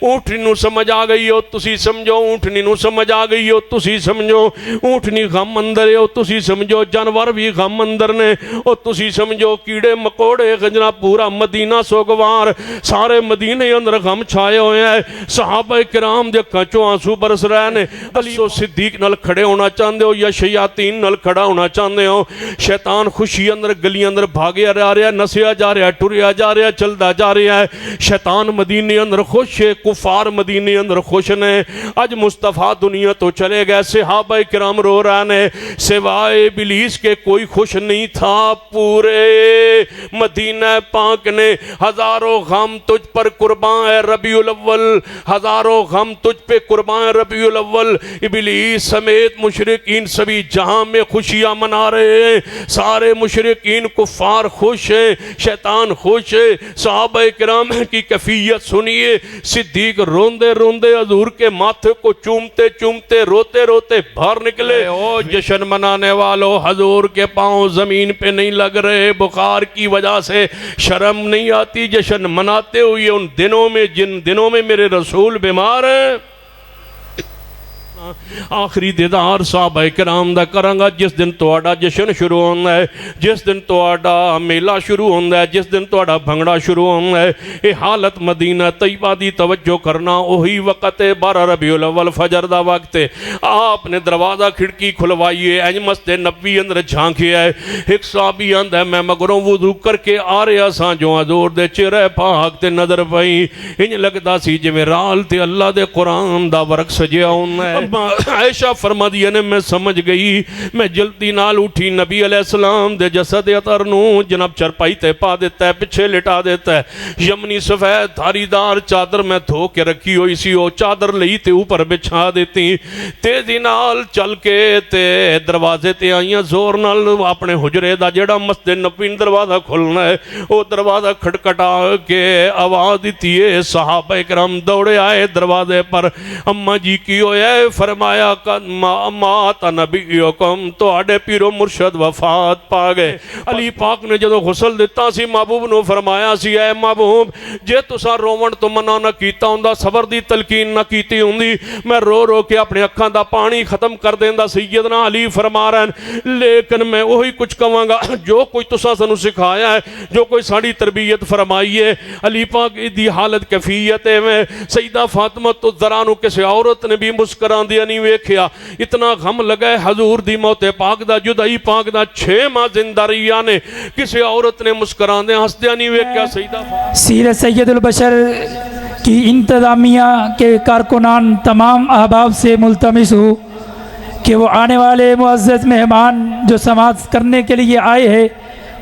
اونٹنی نو سمجھ آ گئی ہو تسی سمجھو اونٹنی نو سمجھ آ گئی ہو تسی سمجھو اونٹنی غم اندر ہے تسی سمجھو جانور بھی غم اندر نے تسی سمجھو کیڑے مکوڑے گجنا پورا مدینہ سوگوار سارے مدینے اندر غم چھائے ہوئے ہیں صحابہ کرام دے کچوں آنسو برس رہے نے علی و صدیق نل کھڑے ہونا چاندے ہو یا شیاطین نل کھڑا ہونا چاندے ہو شیطان خوشی اندر گلی اندر بھاگے آ رہا ہے نسیا جا رہا ہے ٹریا جا رہا ہے چلدا جا رہا ہے شیطان مدینے اندر خوش ہے کفار مدینے اندر خوش نے اج مصطفیٰ دنیا تو چلے گئے صحابہ کرام رو رہے نے سوائے ابلیس کے کوئی خوش نہیں تھا پورے مدینہ پاک نے ہزاروں غم تجھ پر قربان ہے ربیع الاول ہزاروں غم تجھ پہ قربان ہے ربیع الاول ابلیس سمیت مشرکین سبھی جہاں میں خوشیاں منا رہے ہیں سارے مشرکین کفار خوش ہیں شیطان خوش ہے صحابہ کرام کی کیفیت سنیے صدیق روندے روندے حضور کے ماتھے کو چومتے چومتے روتے روتے باہر نکلے او جشن منانے والوں حضور کے پاؤں زمین پہ نہیں لگ رہے بخار کی وجہ سے شرم نہیں آتی جشن مناتے ہوئے ان دنوں میں جن دنوں میں میرے رسول بیمار ہیں آخری دیدار صحابہ کرام دا کرانگا جس دن توڑا جشن شروع ہونا ہے جس دن توڑا میلہ شروع ہونا ہے جس دن توڑا بھنگڑا شروع ہونا ہے اے حالت مدینہ طیبہ دی توجہ کرنا وہی وقت 12 ربیع الاول فجر دا وقت ہے آپ نے دروازہ کھڑکی کھلوائیے اینج مسجد نبوی اندر جھانکیا ہے ایک صحابی آندہ ہے میں مگروں وضو کر کے آ رہا ساں جو حضور دے چہرے پاک تے نظر پئی انج لگدا سی جویں رال تے اللہ دے قرآن دا ورق سجیا ہونا ہے عائشہ فرما دیا نے میں سمجھ گئی میں جلدی نال اٹھی نبی علیہ السلام دے جسد اطہر نو جناب چرپائی تے پا دیتا ہے پچھے لٹا دیتا ہے یمنی سفید دھاری دار چادر میں دھو کے رکھی ہوئی سی وہ چادر لئی تے اوپر بچھا دیتی تیزی نال چل کے تے دروازے تے آئیاں زور نال اپنے حجرے دا جڑا مسجد نبوی دروازہ کھلنا ہے وہ دروازہ کھٹکھٹا کے آواز دیتی ہے صحابہ کرام دوڑے آئے دروازے پر اماں جی کی ہوئے فرمایا مات نبیکم تو آڑے پیرو مرشد وفات پا گئے علی پاک نے جدو غسل دیتا سی محبوب نو فرمایا سی اے محبوب جے تسا رومن تو منع نہ کیتا ہوندا صبر دی تلقین نہ کیتی ہوندی میں رو رو کے اپنے اکھاں دا پانی ختم کر دیندا سیدنا علی فرما رہے ہیں لیکن میں وہی کچھ کہاں گا جو کوئی تسا سنو سکھایا ہے جو کوئی ساڑی تربیت فرمائی ہے علی پاک دی حالت کیفیت میں سیدہ فاطمہ تو ذرانو کسی عورت نے بھی مسکران دیا نہیں ویکھیا اتنا غم لگا ہے حضور دی موت پاک دا جدائی پاک دا 6 ماہ زندہ رہیا نے کسی عورت نے مسکران دیا ہنس دیا نہیں ویکھیا سیدہ سیرت سید البشر کی انتظامیہ کے کارکنان تمام احباب سے ملتمس ہو کہ وہ آنے والے معزز مہمان جو سماعت کرنے کے لیے آئے ہیں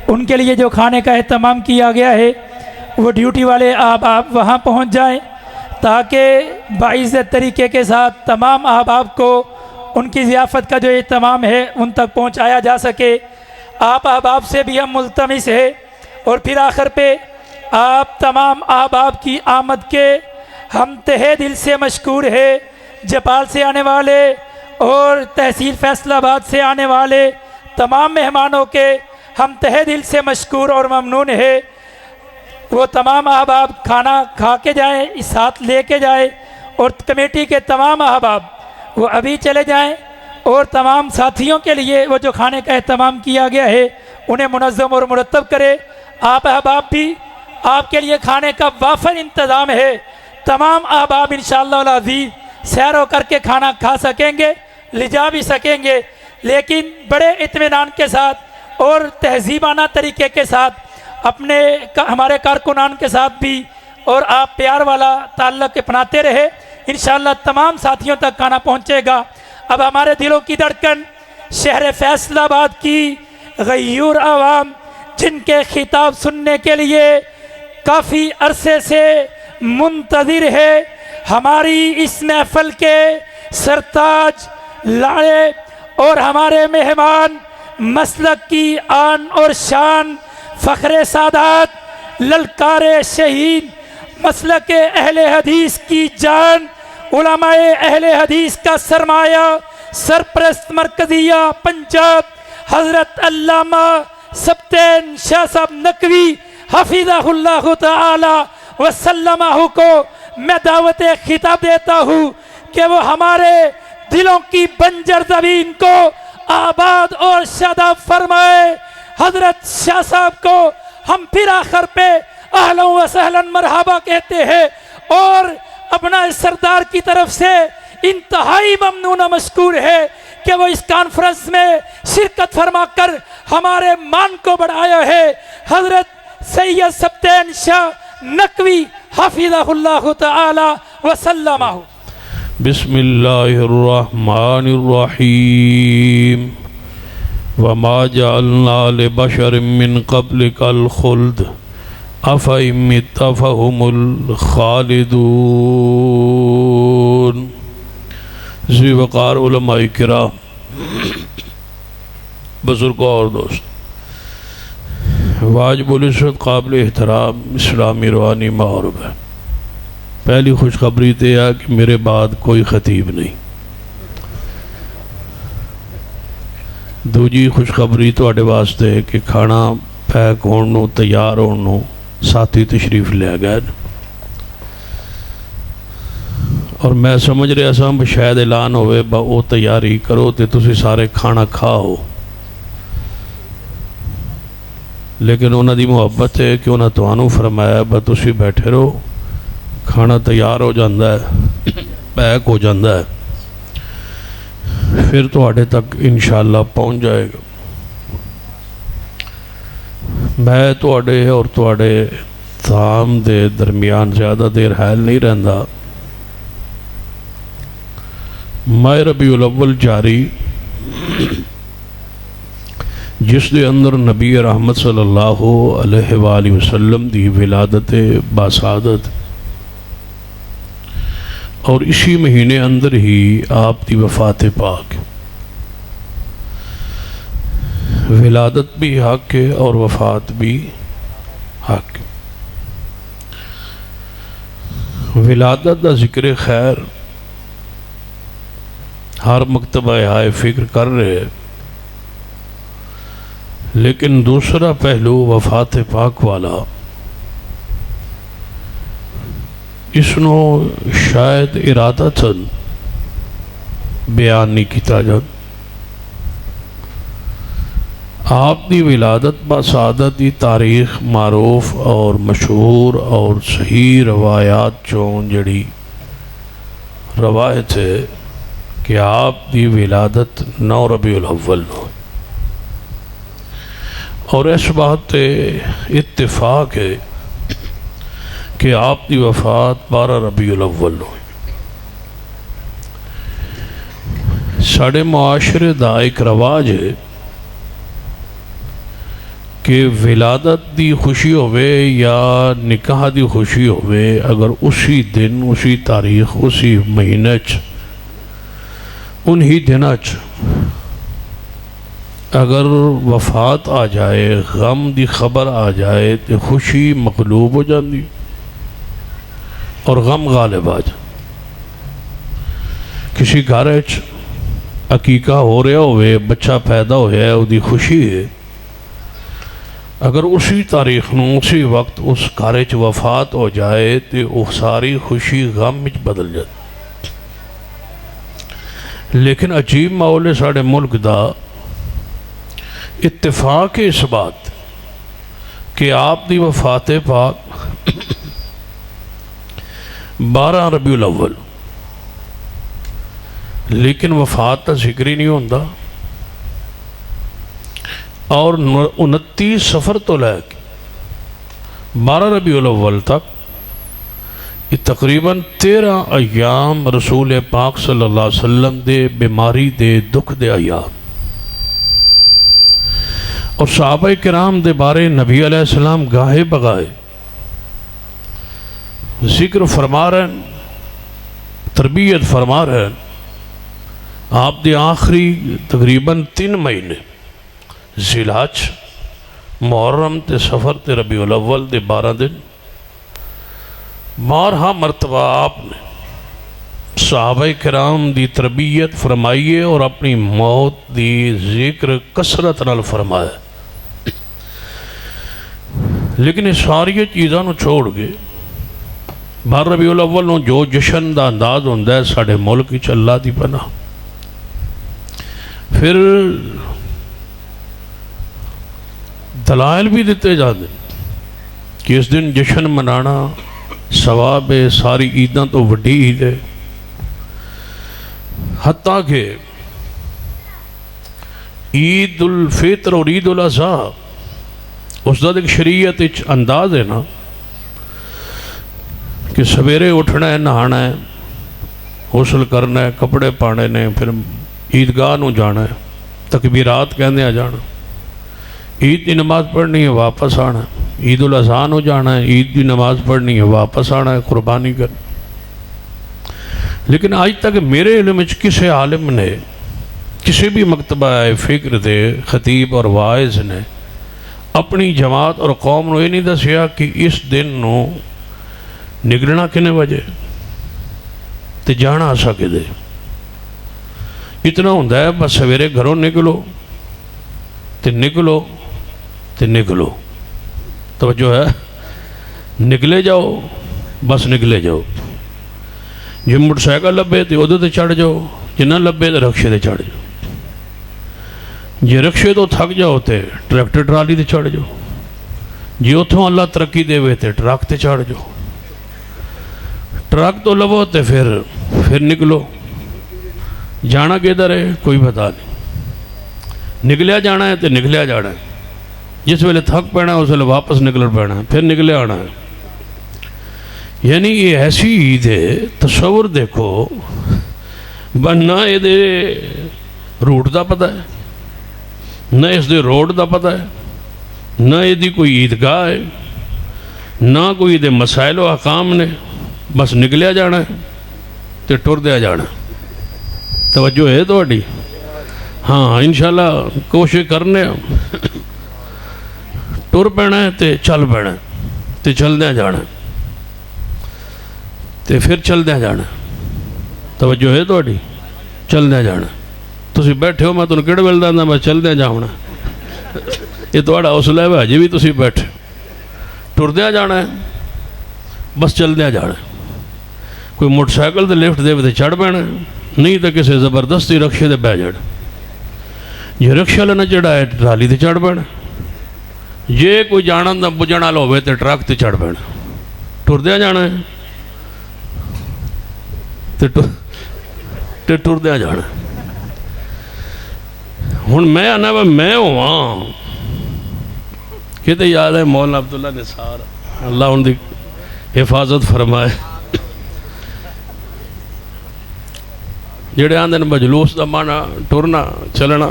ان کے لیے جو کھانے کا اہتمام کیا گیا ہے وہ ڈیوٹی والے احباب وہاں پہنچ جائیں تاکہ باعزت طریقے کے ساتھ تمام احباب کو ان کی ضیافت کا جو اہتمام ہے ان تک پہنچایا جا سکے آپ احباب سے بھی ہم ملتمس ہیں اور پھر آخر پہ آپ تمام احباب کی آمد کے ہم تہہ دل سے مشکور ہیں جپال سے آنے والے اور تحصیل فیصل آباد سے آنے والے تمام مہمانوں کے ہم تہہ دل سے مشکور اور ممنون ہیں وہ تمام احباب کھانا کھا کے جائیں ساتھ لے کے جائیں اور کمیٹی کے تمام احباب وہ ابھی چلے جائیں اور تمام ساتھیوں کے لیے وہ جو کھانے کا اہتمام کیا گیا ہے انہیں منظم اور مرتب کرے آپ احباب بھی آپ کے لیے کھانے کا وافر انتظام ہے تمام احباب انشاءاللہ العزیز سیر ہو کر کے کھانا کھا سکیں گے لے جا بھی سکیں گے لیکن بڑے اطمینان کے ساتھ اور تہذیبانہ طریقے کے ساتھ اپنے ہمارے کارکنان کے ساتھ بھی اور آپ پیار والا تعلق اپناتے رہے انشاءاللہ تمام ساتھیوں تک کھانا پہنچے گا اب ہمارے دلوں کی دھڑکن شہر فیصل آباد کی غیور عوام جن کے خطاب سننے کے لیے کافی عرصے سے منتظر ہے ہماری اس محفل کے سرتاج لاڑے اور ہمارے مہمان مسلک کی آن اور شان فخر سادات للکار شہید مسلک اہل حدیث کی جان علماء اہل حدیث کا سرمایہ سرپرست مرکزیہ پنجاب حضرت علامہ سبتین شاہ صاحب نقوی حفظہ اللہ تعالی وسلمہ کو میں دعوت خطاب دیتا ہوں کہ وہ ہمارے دلوں کی بنجر زمین کو آباد اور شاداب فرمائے۔ حضرت شاہ صاحب کو ہم پھر آخر پہ اہلا و سہلا مرحبا کہتے ہیں، اور اپنا سردار کی طرف سے انتہائی ممنون و مشکور ہے کہ وہ اس کانفرنس میں شرکت فرما کر ہمارے مان کو بڑھایا ہے۔ حضرت سید سبتین شاہ نقوی حفظہ اللہ تعالی وسلمہ۔ بسم اللہ الرحمن الرحیم۔ وما جعلنا لبشر من قبلک الخلد افإن مت فهم الخالدون۔ ذی وقار علماء کرام، بزرگوں اور دوست، واجب العزت قابل احترام اسلامی روحانی معارف ہے۔ پہلی خوشخبری تو ہے کہ میرے بعد کوئی خطیب نہیں۔ دوجی خوشخبری تواڈے واسطے ہے کہ کھانا پیک ہونے تیار ہونے ساتھی تشریف لے گئے، اور میں سمجھ رہا سا شاید اعلان ہوئے با وہ تیاری کرو تے تسی سارے کھانا کھاؤ، لیکن انہوں دی محبت ہے کہ انہوں توانو فرمایا با تسی بیٹھے رہو، کھانا تیار ہو جاندہ ہے، پیک ہو جاندہ ہے، پھر تواڈے تک انشاءاللہ پہنچ جائے گا۔ میں تواڈے اور تواڈے تام دے درمیان زیادہ دیر حائل نہیں رہندا۔ ماہ ربیع الاول جاری، جس دے اندر نبی رحمت صلی اللہ علیہ وآلہ وسلم دی ولادت باسعادت، اور اسی مہینے اندر ہی آپ دی وفات پاک۔ ولادت بھی حق ہے اور وفات بھی حق۔ ولادت دا ذکر خیر ہر مکتبہ آئے فکر کر رہے، لیکن دوسرا پہلو وفات پاک والا اس نو شاید ارادتاً بیان نہیں کیتا جان۔ آپ دی ولادت باسعادت دی تاریخ معروف اور مشہور اور صحیح روایات چون جڑی روایت ہے کہ آپ دی ولادت 9 ربیع الاول ہو، اور اس بات اتفاق ہے کہ آپ دی وفات 12 ربیع الاول ہو۔ ساڑھے معاشرے دا ایک رواج ہے کہ ولادت دی خوشی ہوئے یا نکاح دی خوشی ہوئے، اگر اسی دن اسی تاریخ اسی مہینے انہی دنچ اگر وفات آ جائے، غم دی خبر آ جائے تو خوشی مغلوب ہو جاندی اور غم غالب آ جائے۔ کسی گھر عقیقہ ہو رہا ہوئے، بچہ پیدا ہوا ہے، وہ دی خوشی ہے، اگر اسی تاریخ نو اسی وقت اس گھر وفات ہو جائے تو وہ ساری خوشی غم وچ بدل جائے۔ لیکن عجیب ماحول ہے ساڑھے ملک دا، اتفاق اس بات کہ آپ دی وفات پاک 12 ربیع الاول، لیکن وفات تا ذکر ہی نہیں ہوندہ، اور 29 سفر تو لے کے 12 ربیع الاول تک یہ تقریباً 13 ایام رسول پاک صلی اللہ علیہ وسلم دے بیماری دے دکھ دے ایام، اور صحابہ کرام دے بارے نبی علیہ السلام گاہے بگائے ذکر فرما رہے ہیں، تربیت فرما رہے ہیں۔ آپ دے آخری تقریباً 3 مہینے ذی الحج، محرم تے سفر تے ربیع الاول دے 12 دن، بارہا مرتبہ آپ نے صحابہ کرام دی تربیت فرمائیے اور اپنی موت دی ذکر کثرت نال فرمایا۔ لیکن اس ساری چیزاں نو چھوڑ گئے بار ربیع الاول نوں جو جشن دا انداز ہوندہ ہے ساڑھے ملک وچ اللہ دی پناہ. پھر دلائل بھی دیتے جاتے کہ اس دن جشن منانا ثواب ہے، ساری عیداں تو وڈی عید ہے. حتیٰ کہ عید الفطر اور عید الاضحیٰ اس دا ایک شریعت انداز ہے نا کہ سویرے اٹھنا ہے، نہانا ہے، غسل کرنا ہے، کپڑے پانے نے، پھر عیدگاہ نو جانا ہے، تکبیرات کہنے آ جانا، عید کی نماز پڑھنی ہے، واپس آنا ہے، عید الاضحیٰ نو جانا ہے، عید کی نماز پڑھنی ہے، واپس آنا ہے، قربانی کرنا. لیکن آج تک میرے علم وچ کسی عالم نے، کسی بھی مکتبہ فکر دے خطیب اور واعظ نے اپنی جماعت اور قوم نو یہ نہیں دسیا کہ اس دن نو نکلنا کنے وجہ تے جانا سکے دے. اتنا ہوندہ ہے بس سویرے گھروں نکلو تے نکلو تے نکلو. توجہ ہے، نکلے جاؤ، بس نکلے جاؤ. جی موٹر سائیکل لبے تے ادھر تے چڑھ جاؤ، جی نہ لبے تے رکشے تے چڑھ جاؤ. جی رکشے تو تھک جاؤ تے ٹریکٹر ٹرالی تے چڑھ جاؤ. جی اتھوں اللہ ترقی دے ہوئے تے ٹرک تے چڑھ جاؤ. ٹرک تو لبو تے پھر نکلو. جانا کدھر ہے کوئی پتہ نہیں. نکلیا جانا ہے تے نکلیا جانا ہے. جس ویلے تھک پینا ہے اس ویلے واپس نکل پینا ہے، پھر نکلے آنا ہے. یعنی یہ ایسی عید ہے، تصور دیکھو، نہ یہ دے روٹ دا پتہ ہے، نہ اس دے روڈ دا پتہ ہے، نہ یہ دی کوئی عیدگاہ ہے، نہ کوئی دے مسائل و احکام نے. بس نکلیا جانا ہے تے ٹر دیا جانا. توجہ ہے تھوڑی؟ ہاں انشاءاللہ کوشش کرنے ٹر پینا ہے تے چل پینا تے چل دیا جانا تے پھر چل دیا جانا. توجہ ہے تھوڑی؟ چل دیا جانا. تسی بیٹھے ہو، میں تنوں کہڑے ویلے داندا میں چل دیا جاؤنا. یہ تھوڑا حوصلہ ہے جی بھی تسی بیٹھے. ٹر دیا جانا ہے، بس چل دیا جانا. کوئی موٹر سائیکل تے لفٹ دے تے چڑھ پینا، نہیں تو کسی زبردستی رکشے تے بہ جانا. جی رکشہ لینا چڑھا ہے ٹرالی تے چڑھ پینا. جے کوئی جانا نہ بجھن والا ہوئے تے ٹرک تے چڑھ پینا. ٹر دیا جانا ہے تے ٹر دیا جانا. ہن میں آنا میں ہواں کہتے یاد ہے مولانا عبداللہ نثار، اللہ ان دی حفاظت فرمائے، جڑے آندے مجلوس دا مانا ٹرنا چلنا،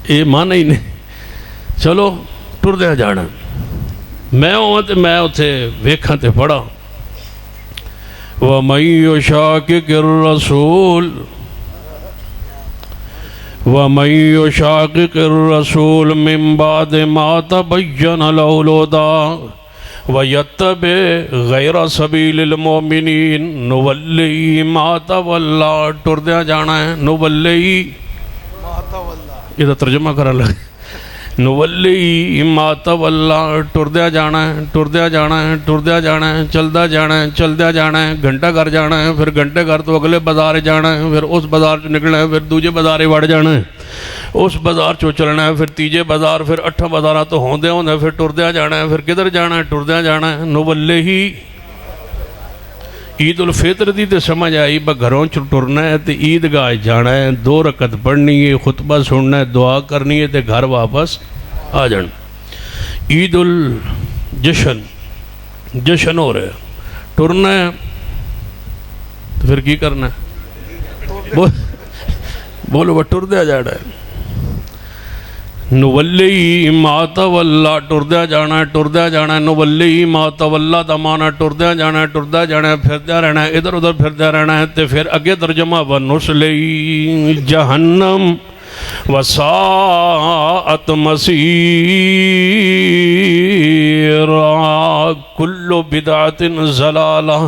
یہ مانا ہی نہیں. چلو ٹر دیا جانا. میں ہوں تے میں اتھے ویکھاں تے پڑھا وَمَن يُشَاقِقِ الرَّسُولَ وَمَن يُشَاقِقِ الرَّسُولَ مِن بَعْدِ مَا تَبَيَّنَ لَهُ الْهُدَىٰ وَيَتَّبِعْ غَيْرَ سَبِيلِ الْمُؤْمِنِينَ نُوَلِّهِ مَا تَوَلَّىٰ. ٹر دیا جانا ہے، نُوَلِّهِ مَا تَوَلَّىٰ. یہ ترجمہ کرا لگے، نُوَلِّهِ مَا تَوَلَّىٰ. ٹر دیا جانا ہے، ٹر دیا جانا ہے، ٹر دیا جانا ہے، چلدا جانا ہے، چلدا جانا ہے. گھنٹہ گھر جانا ہے، پھر گھنٹے گھر تو اگلے بازار جانا ہے، پھر اس بازار چ نکلنا ہے، پھر دوجے بازارے وڑ جانا ہے، اس بازار چو چلنا ہے، پھر تیجے بازار، پھر 8 بازار تو ہوندے ہوندے پھر ٹر دیا جانا ہے. پھر کدھر جانا ہے؟ ٹر دیا جانا ہے. نُوَلِّهِ عید الفطر دی تے سمجھ آئی با گھروں چ ٹرنا ہے تے عیدگاہ جانا ہے، 2 رکعت پڑھنی ہے، خطبہ سننا ہے، دعا کرنی ہے تے گھر واپس آ جان. عید الجشن جشن ہو رہا ہے، ٹرنا ہے تو پھر کی کرنا ہے؟ بولو وہ ٹر دیا جانا ہے. نُوَلِّهِ مَا تَوَلَّىٰ. ٹر دیا جانا ہے، ٹر دیا جانا ہے. نُوَلِّهِ مَا تَوَلَّىٰ دا مانا ٹر دیا جانا ہے، ٹر دیا جانا ہے، پھردیا رہنا ہے، ادھر ادھر پھردیا رہنا ہے. تے پھر اگے ترجمہ وَنُصْلِهِ جَهَنَّمَ وَسَاءَتْ مَصِيرًا. كُلُّ بِدْعَةٍ ضَلَالَةٍ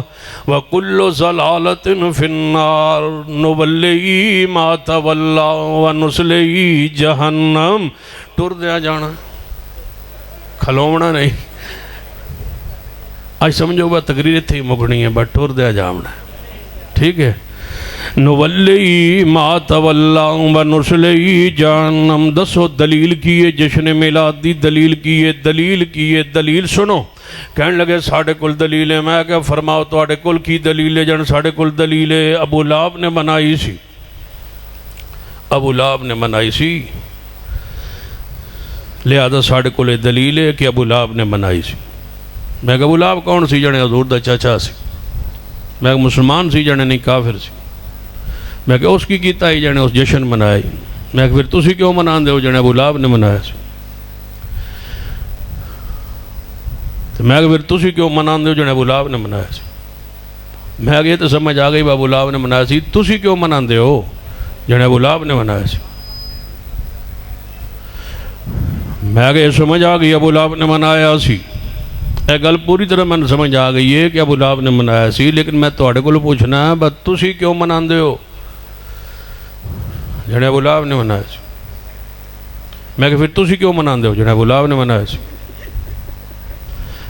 وَكُلُّ ضَلَالَةٍ فِي النَّارِ. نُوَلِّهِ مَا تَوَلَّىٰ وَنُصْلِهِ جَهَنَّمَ. ٹر دیا جانا، کھلونا نہیں. اج سمجھو با تقریر اتھے ہی مکھنی ہے، بٹ ٹور دیا جامنا ہے، ٹھیک ہے؟ نولی ما تولا و نسلی جہنم، دسو دلیل کیے جشن میلاد دی، دلیل کیے دلیل سنو۔ کہنے لگے ساڑھے کل دلیل ہے، میں کہا فرماؤ توڑے کل کی دلیل ہے؟ جن ساڑھے کل دلیل ہے ابو لہب نے منائی سی، ابو لہب نے منائی سی، لہذا ساڑھے کل دلیل ہے کہ ابو لہب نے منائی سی۔ میں کہا ابو لہب کون سی؟ جنے حضور دا چاچا سی۔ میں کہا مسلمان سی جنے نہیں کافر سی۔ میں کہا اس کی کیتا ہی جنے اس جشن منائی۔ میں کہا پھر تسی کیوں منان دے ہو؟ جنے ابو لہب نے منایا سی۔ میں کہا پھر تسی کیوں منان دے ہو؟ جنے ابو لہب نے منایا سی۔ میں کہا یہ تو سمجھ آ گئی ابو لہب نے منایا سی، تسی کیوں منان دے ہو؟ جنے ابو لہب نے منایا سی۔ میں کہا یہ سمجھ آ گئی ابو لہب نے منایا سی، اے گل پوری طرح میں سمجھ آ گئی ہے کہ ابو لہب نے منایا سی، لیکن میں تواڈے کولوں پوچھنا ہے بس تسی کیوں مناندے ہو؟ جنے ابو لہب نے منایا سی۔ میں کہا پھر تسی کیوں مناندے ہو؟ جنے ابو لہب نے منایا سی۔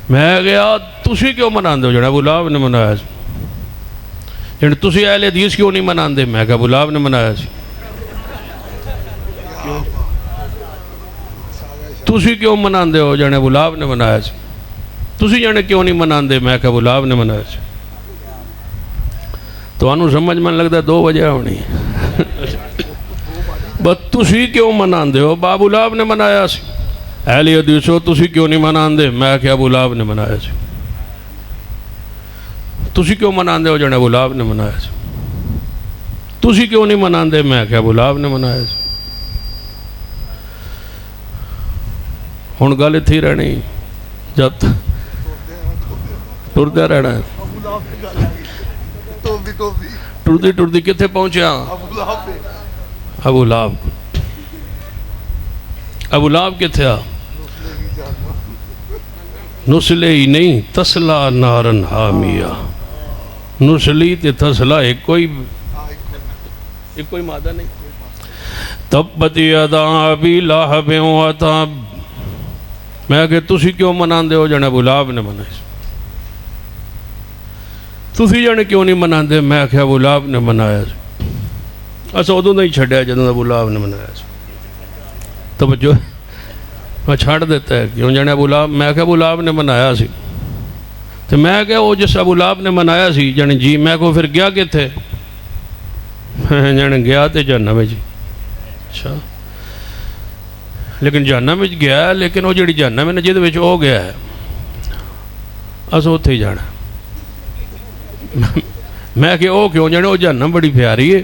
میں کہا تسی کیوں مناندے ہو؟ جنے ابو لہب نے منایا سی۔ جنے تسی اہل حدیث کیوں نہیں مناندے؟ میں کہا ابو لہب نے منایا سی۔ تسی کیوں مناندے ہو؟ جنے ابو لہب نے منایا سی۔ تسی جنے کیوں نہیں مناندے؟ میں کہا ابو لہب نے منایا سی۔ تو انہوں سمجھ میں لگتا ہے دو وجہ ہونی بس تسی کیوں مناندے ہو؟ ابو لہب نے منایا سی۔ اہل حدیث ہو تسی کیوں نہیں مناندے؟ میں کہا ابو لہب نے منایا سی۔ تسی کیوں مناندے ہو؟ جنے ابو لہب نے منایا سی۔ تسی کیوں نہیں مناندے؟ میں کہا ابو لہب نے منایا سی۔ ہن گل اتھی رہنی جب ٹردیا رہنا ہے۔ ٹردی ٹردی کتنے پہنچیا؟ ابو لہب۔ ابو لہب کتنے آ؟ نسلے ہی نہیں تسلا نارن حامیہ، نسلی تے تسلا ایک کوئی مادہ نہیں۔ تبت یدا ابی لہب و تب۔ میں کہ تسی کیوں مناندے ہو؟ جنے ابو لہب نے منائی سی۔ تسی جنے کیوں نہیں مناندے؟ میں کہ ابو لہب نے منایا سی۔ اسا ادوں نہیں چھڈیا جدوں ابو لہب نے منایا سی۔ توجہ میں چھڑ دیتا ہے کیوں؟ جنے ابو لہب، میں کہ ابو لہب نے منایا سی۔ تو میں کہ وہ جس ابو لہب نے منایا سی جنے جی، میں کو پھر گیا کتھے؟ جنے گیا تے جہنم میں جی۔ اچھا لیکن جہنم میں گیا ہے، لیکن وہ جڑی جہنم میں جہد وچ ہو گیا ہے اسا اوتھے ہی جانا۔ میں کہ وہ کیوں؟ جانے وہ جہنم بڑی پیاری ہے،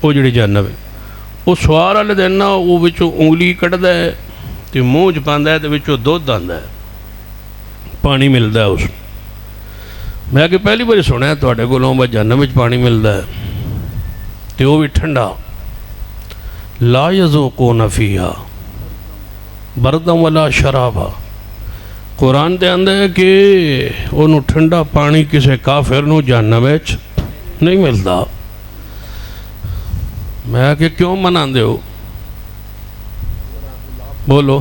وہ جڑی جہنم ہے وہ سوار والے دن نا وہ وچوں انگلی کٹدا ہے تے منہ چ پاندا ہے تے وچوں دودھ آندا ہے، پانی ملدا ہے اس۔ میں کہ پہلی بار سنیا ہے تواڈے کولوں بس جہنم وچ پانی ملدا ہے تے وہ بھی ٹھنڈا، لا یذوقون فیہا بردا ولا شرابا۔ قرآن دے اندر ہے کہ انہوں ٹھنڈا پانی کسے کافر نو جہنم وچ نہیں ملتا۔ میں کہ کیوں مناندے ہو؟ بولو۔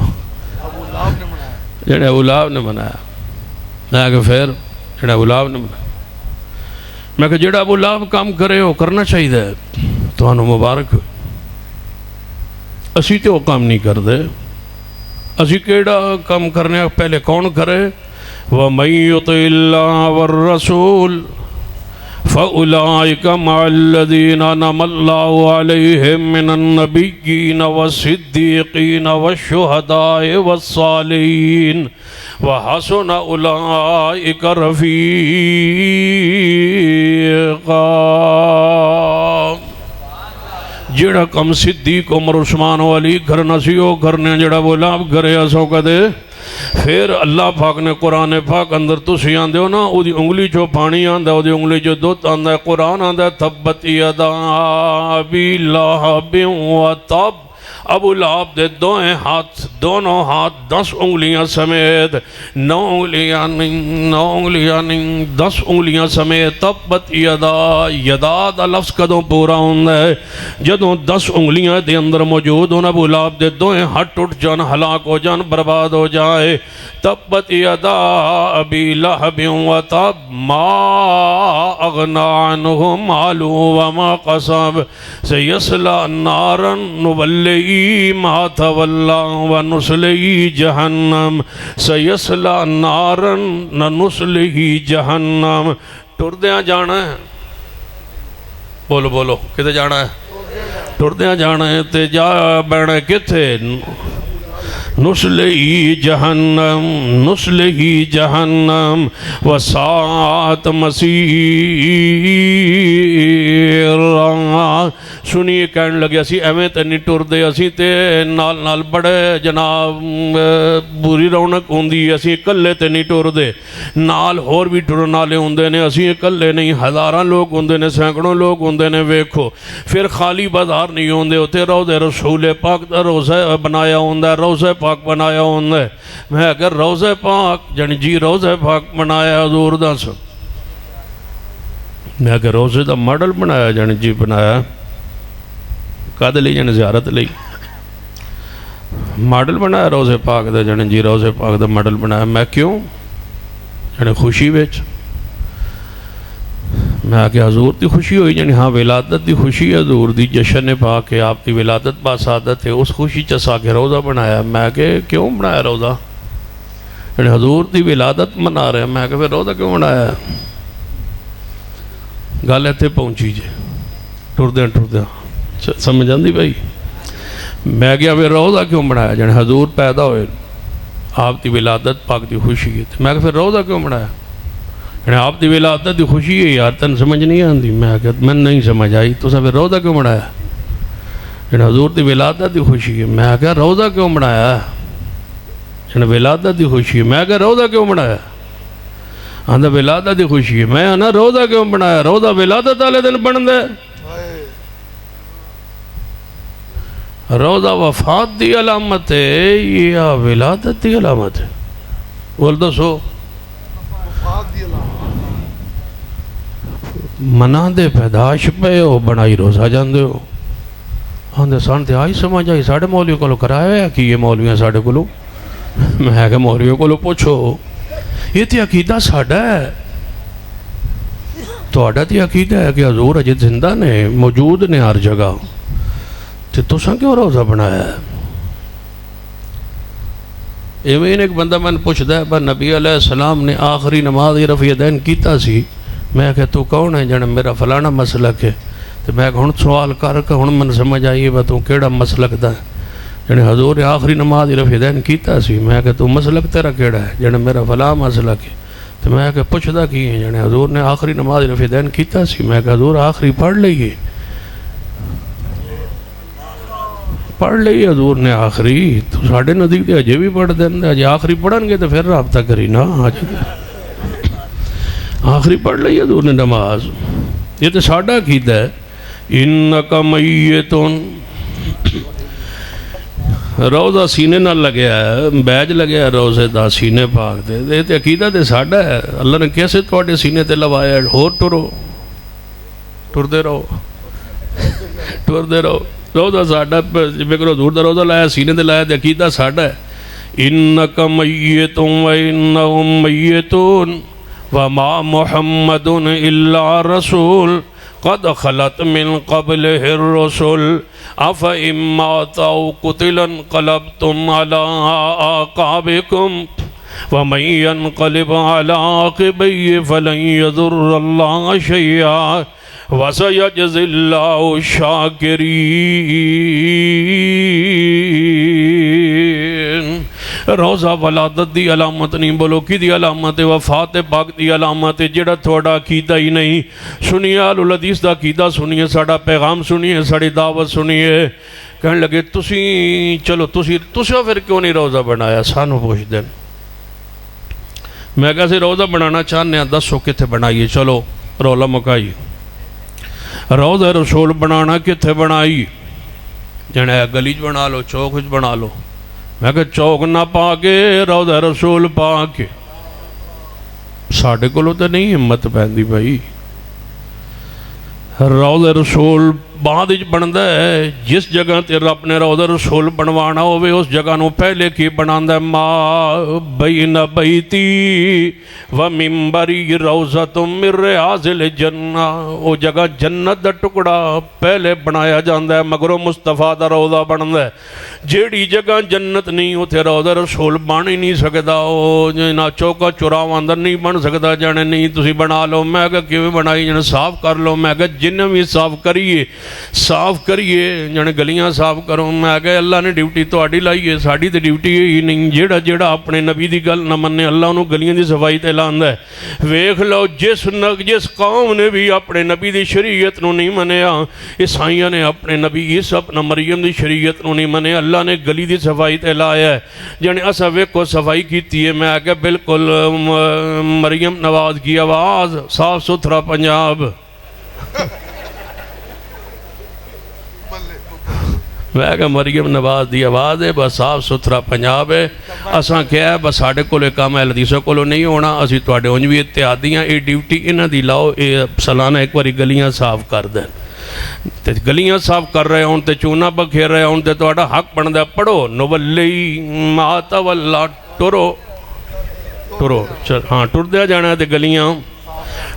جڑے ابو لہب نے منایا۔ میں کہ پھر جڑے ابو لہب نے منایا۔ میں کہ جڑا ابو لہب کام کرے ہو کرنا چاہیے تو انہوں مبارک ہو۔ اسی تو وہ کام نہیں کر دے، اسی کیڑا کام کرنے پہلے کون کرے؟ وَمَن يُطِعِ اللَّهَ وَالرَّسُولَ فَأُولَئِكَ مَعَ الَّذِينَ أَنْعَمَ اللَّهُ عَلَيْهِمْ مِنَ النَّبِيِّينَ وَالصِّدِّيقِينَ وَالشُّهَدَاءِ وَالصَّالِحِينَ وَحَسُنَ أُولَئِكَ رَفِيقًا۔ جڑا کم صدیق عمر عثمان والی کرنا سی وہ کرنے، جڑا ابو لہب کرے اسو کدے۔ پھر اللہ پاک نے قرآن پاک اندر تسی آندے ہو نا او دی انگلی چو پانی آندا، او دی انگلی چو دودھ آندا ہے۔ قرآن آندا ہے تبت یدا ابی لہب و تب۔ ابو لہب دے دوئیں ہاتھ دونوں ہاتھ 10 انگلیاں سمیت 9 انگلیاں نہیں 10 انگلیاں سمیت تبت یدا دا لفظ کدوں پورا ہوندہ ہے جدوں 10 انگلیاں دے اندر موجود ہون ابو لہب دے دوئیں ہاتھ ٹوٹ جان ہلاک ہو جان برباد ہو جائے تبت یدا ابی لہب و تب ما اغنا عنہ مالو وما قصب سیسلا نارا نولی ما تولا ونسلی جہنم سیسلا نارا نسلی جہنم ٹردیاں جانا ہے بولو بولو کتے جانا ہے ٹردیاں جانا ہے تے جا بینا کتے نسلی جہنم وساعت مسیر سنیے کہنے لگے اسی ایویں تے نہیں ٹر دے اسی تے نال بڑے جناب بری رونق ہوندی اسی اکلے تے نہیں ٹر دے نال اور بھی ٹرن والے ہوندے نے اسی اکلے نہیں ہزاراں لوگ ہوندے نے سینکڑوں لوگ ہوندے نے ویکھو پھر خالی بازار نہیں ہوندے ہوتے روضہ رسول پاک دا روضہ بنایا ہوندا روضہ پاک بنایا ہوندا میں اگر روضہ پاک جن جی روضہ پاک بنایا حضور دا سب میں اگر روضہ دا ماڈل بنایا جن جی بنایا کد لئی جن زیارت لئی ماڈل بنایا روضہ پاک دا جن جی روضہ پاک دا ماڈل بنایا میں کیوں جن خوشی ویچ میں آکے حضور دی خوشی ہوئی یعنی ہاں ولادت دی خوشی حضور دی جشن پاک ہے آپ دی ولادت باسعادت ہے اس خوشی چسا کے روضہ بنایا میں آکے کیوں بنایا روضہ یعنی حضور دی ولادت منا رہے ہیں میں آکے پھر روضہ کیوں بنایا گالے تھے پہنچی جے ٹردیاں سمجھ آندی بھائی میں کیا پھر روضہ کیوں بنایا یعنی حضور پیدا ہوئے آپ دی ولادت پاک دی خوشی ہے میں کہا پھر روضہ کیوں بنایا یعنی آپ دی ولادت دی خوشی ہے یار تن سمجھ نہیں آندی میں کہا میں نہیں سمجھ آئی تو پھر روضہ کیوں بنایا یعنی حضور دی ولادت دی خوشی ہے میں کہا روضہ کیوں بنایا یعنی ولادت دی خوشی ہے میں کہا روضہ کیوں بنایا آندھا ولادت دی خوشی ہے میں نا روضہ کیوں بنایا روضہ ولادت والے دن بن دے روضہ وفات دی علامت ہے یا ولادت دی علامت ہے بول دو سو منا دے پیداش پہ ہو بنائی روزہ جاندے ہو آندھے سانتے آئی سمجھ آئی ساڑھے مولیوں کو لو کرایا ہے کہ یہ مولیاں ساڑھے کو لو میں کہ مولیوں کو لو پوچھو یہ تی عقیدہ ساڑھا ہے تو آڑھا تی عقیدہ ہے کہ حضور اجد زندہ نے موجود نے ہر جگہ تو ساں کیوں روزہ بنایا ہے ایمین ایک بندہ میں نے پوچھ دیا ہے نبی علیہ السلام نے آخری نماز رفع دین کیتا سی میں کہ تو کون ہے جنہاں میرا فلانا مسلک ہے تو میں کہ ہن سوال کر کے ہن من سمجھ آئیے با تو کیڑا مسلک دا ہے جنہاں حضور آخری نماز رفع دین کیتا سی میں کہ تو مسلک تیرا کیڑا ہے جنہاں میرا فلاں مسلک ہے تو میں کہ پوچھ دا کی ہے جنہاں حضور نے آخری نماز رفع دین کیتا سی میں کہ حضور آخری پڑھ لئیے حضور نے آخری تو ساڑھے ندیق دے اجے بھی پڑھ دیں اجے آخری پڑھن گے تو پھر رابطہ کری نا آخری پڑھ لئی حضور نے نماز یہ تو ساڑھا عقیدہ ہے انکا میتون روزہ سینے نہ لگیا ہے بیج لگیا ہے روزے دا سینے پاک دے یہ تو عقیدہ تے ساڑھا ہے اللہ نے کیسے توڑے سینے تے لوایا ہے اور ٹر دے رہو روزہ ساڑھا بکرو دور دا روزہ لایا سینے دے لایا دے عقیدہ ساڑھا ہے انکا میتون و انہم میتون وما محمد الا رسول قد خلت من قبله الرسل افا مات او قتل انقلبتم على اعقابكم ومن ينقلب على عقبيه فلن يضر الله شيئا وَسَيَجْزِي اللَّهُ الشَّاكِرِينَ روزہ ولادت دی علامت نہیں بولو کی دی علامت ہے وفات پاک دی علامت ہے جڑا تھوڑا عقیدہ ہی نہیں سنیے آل الحدیث دا عقیدہ سنیے ساڑا پیغام سنیے ساڑی دعوت سنیے کہنے لگے تسی چلو تسی پھر کیوں نہیں روزہ بنایا سانو پوچھ دیں میں کہا روزہ بنانا چاہنے ہیں 10 کتھے بنائیے چلو رولا مکائی روضہ رسول بنانا کتھے بنائی جنے گلی چ بنا لو چوک چ بنا لو میں کہ چوک نہ پا کے روضہ رسول پا کے ساڈے کولوں تے نہیں ہمت پیندی بھائی روضہ رسول بعد بنتا ہے جس جگہ تے رب نے روضہ رسول بنوانا ہوئے اس جگہ نو پہلے کی بنانا ہے ما بین بیتی و ممبری روضۃ من ریاض الجنہ وہ جگہ جنت دا ٹکڑا پہلے بنایا جاندہ ہے مگر مصطفیٰ دا روضہ بنتا ہے جیڑی جگہ جنت نہیں ہوتے روضہ رسول بن ہی نہیں سکتا نہ چوکا چوراو اندر نہیں بن سکتا جانے نہیں تسی بنا لو میں کہا کیویں بنائی جانے صاف کر لو میں کہا جنہیں بھی صاف کریے جانے گلیاں صاف کرو میں کہا اللہ نے ڈیوٹی تو آڈی لائیے ساڑی تے ڈیوٹی ہی نہیں جیڑا اپنے نبی دی گل نہ مننے اللہ انہوں گلیاں دی صفائی تے لاندہ ہے ویکھ لو جس قوم نے بھی اپنے نبی دی شریعت نو نہیں منیا عیسائیاں نے اپنے نبی عیسیٰ اپنا مریم دی شریعت نو نہیں منیا اللہ نے گلی دی صفائی تے لایا ہے جانے اسا ویکھو صفائی کیتی ہے میں کہا بالکل مریم نواز کی آواز صاف ستھرا پنجاب میں کہا مریم نواز دی آواز ہے بس صاف ستھرا پنجاب ہے اساں کیا ہے بس ساڑھے کولے کام ہے حدیثوں کولو نہیں ہونا اسی تواڈے اونج بھی اتحادیاں اے ڈیوٹی انہاں دی لاؤ اے سالانہ ایک باری گلیاں صاف کر دیں تے گلیاں صاف کر رہے ہوں تے چونا بکھیر رہے ہوں تے تواڈا حق بندا پڑھو نولی ما تولا ٹرو ہاں ٹر دیا جانا ہے تے گلیاں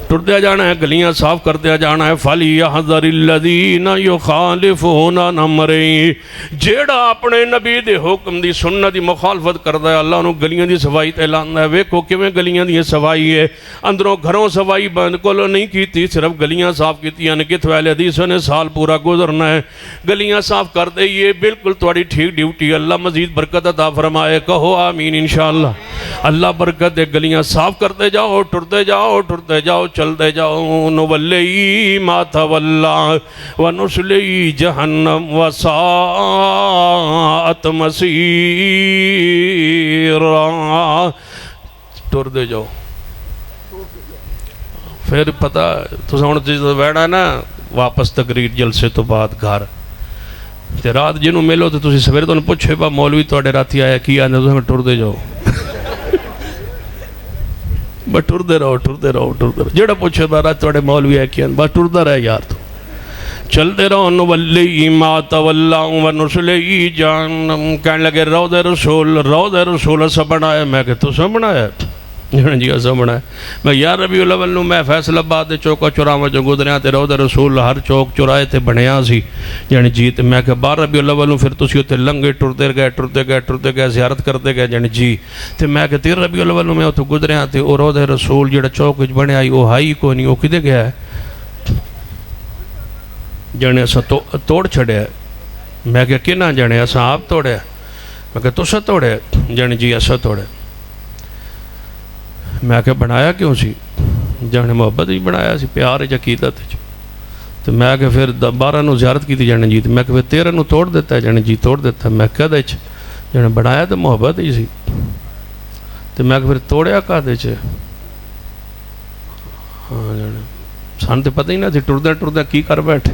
ٹر دیا جانا ہے گلیاں صاف کر دیا جانا ہے فَلْيَحْذَرِ الَّذِينَ يُخَالِفُونَ عَنْ أَمْرِهِ جیڑا اپنے نبی دے حکم دی سنت دی مخالفت کردا ہے اللہ انہوں گلیاں دی صفائی تے لاندا ہے ویکھو کیویں گلیاں دی صفائی ہے اندروں گھروں صفائی بند کولو نہیں کیتی صرف گلیاں صاف کیتیاں نے کتھوے حدیثوں نے سال پورا گزرنا ہے گلیاں صاف کر دے یہ بالکل تواڈی ٹھیک ڈیوٹی اللہ مزید برکت عطا فرمائے کہو آمین انشاءاللہ اللہ برکت دے گلیاں صاف کرتے جاؤ ٹرتے جاؤ چلتے جاؤ نولی ما تولا ونسلی جہنم وساعت مسیرا ٹرتے جاؤ پھر پتہ تو ساؤں چیز بیٹھا نا واپس تقریر جلسے تو بعد گھر تے رات جنہوں ملو تو تسی سویرے تو پوچھے با مولوی تو اڈے راتی آیا کی آنے تو ہمیں ٹرتے جاؤ بس ٹردے رہو جیڑا پوچھے با رات توڑے مولوی ہے کیا بس ٹردہ رہے یار تو چلتے رہو نولی ما تولا ونسلی جہنم کہنے لگے روضہ رسول ایسا بنایا میں کہ تو سا بنایا جی ایسا بنایا میں یار ربیع الاول نو میں فیصل آباد دے چوکا چوراواں جو گزریاں تے روضہ رسول ہر چوک چورائے تے بنیا سی یعنی جی تے میں کہ 12 ربیع الاول نو پھر تسی ہوتے لنگے ٹرتے گئے زیارت کرتے گئے یعنی جی تے میں کہ 13 ربیع الاول نو میں ہوتے گزریاں تے او روضہ رسول جڑا چوک وچ بنیا او ہائی کو نہیں او کدے گیا ہے جانے اسا توڑ چھڑیا ہے میں کہ کنا جانے اسا آپ توڑیا میں کہ تسا توڑیا جانے جی اسا توڑیا میں کہ بنایا کیوں سی جانے محبت ہی بنایا سی پیار عقیدت تو میں کہ پھر 12 نو زیارت کی تھی جانے جی میں کہ پھر 13 نو توڑ دیتا ہے جانے جی توڑ دیتا ہے میں کہہ دے جانے بنایا تو محبت ہی سی تو میں کہ پھر توڑیا کہا دے ہاں جانے سان تے پتہ ہی نہ تھی ٹردہ کی کر بیٹھے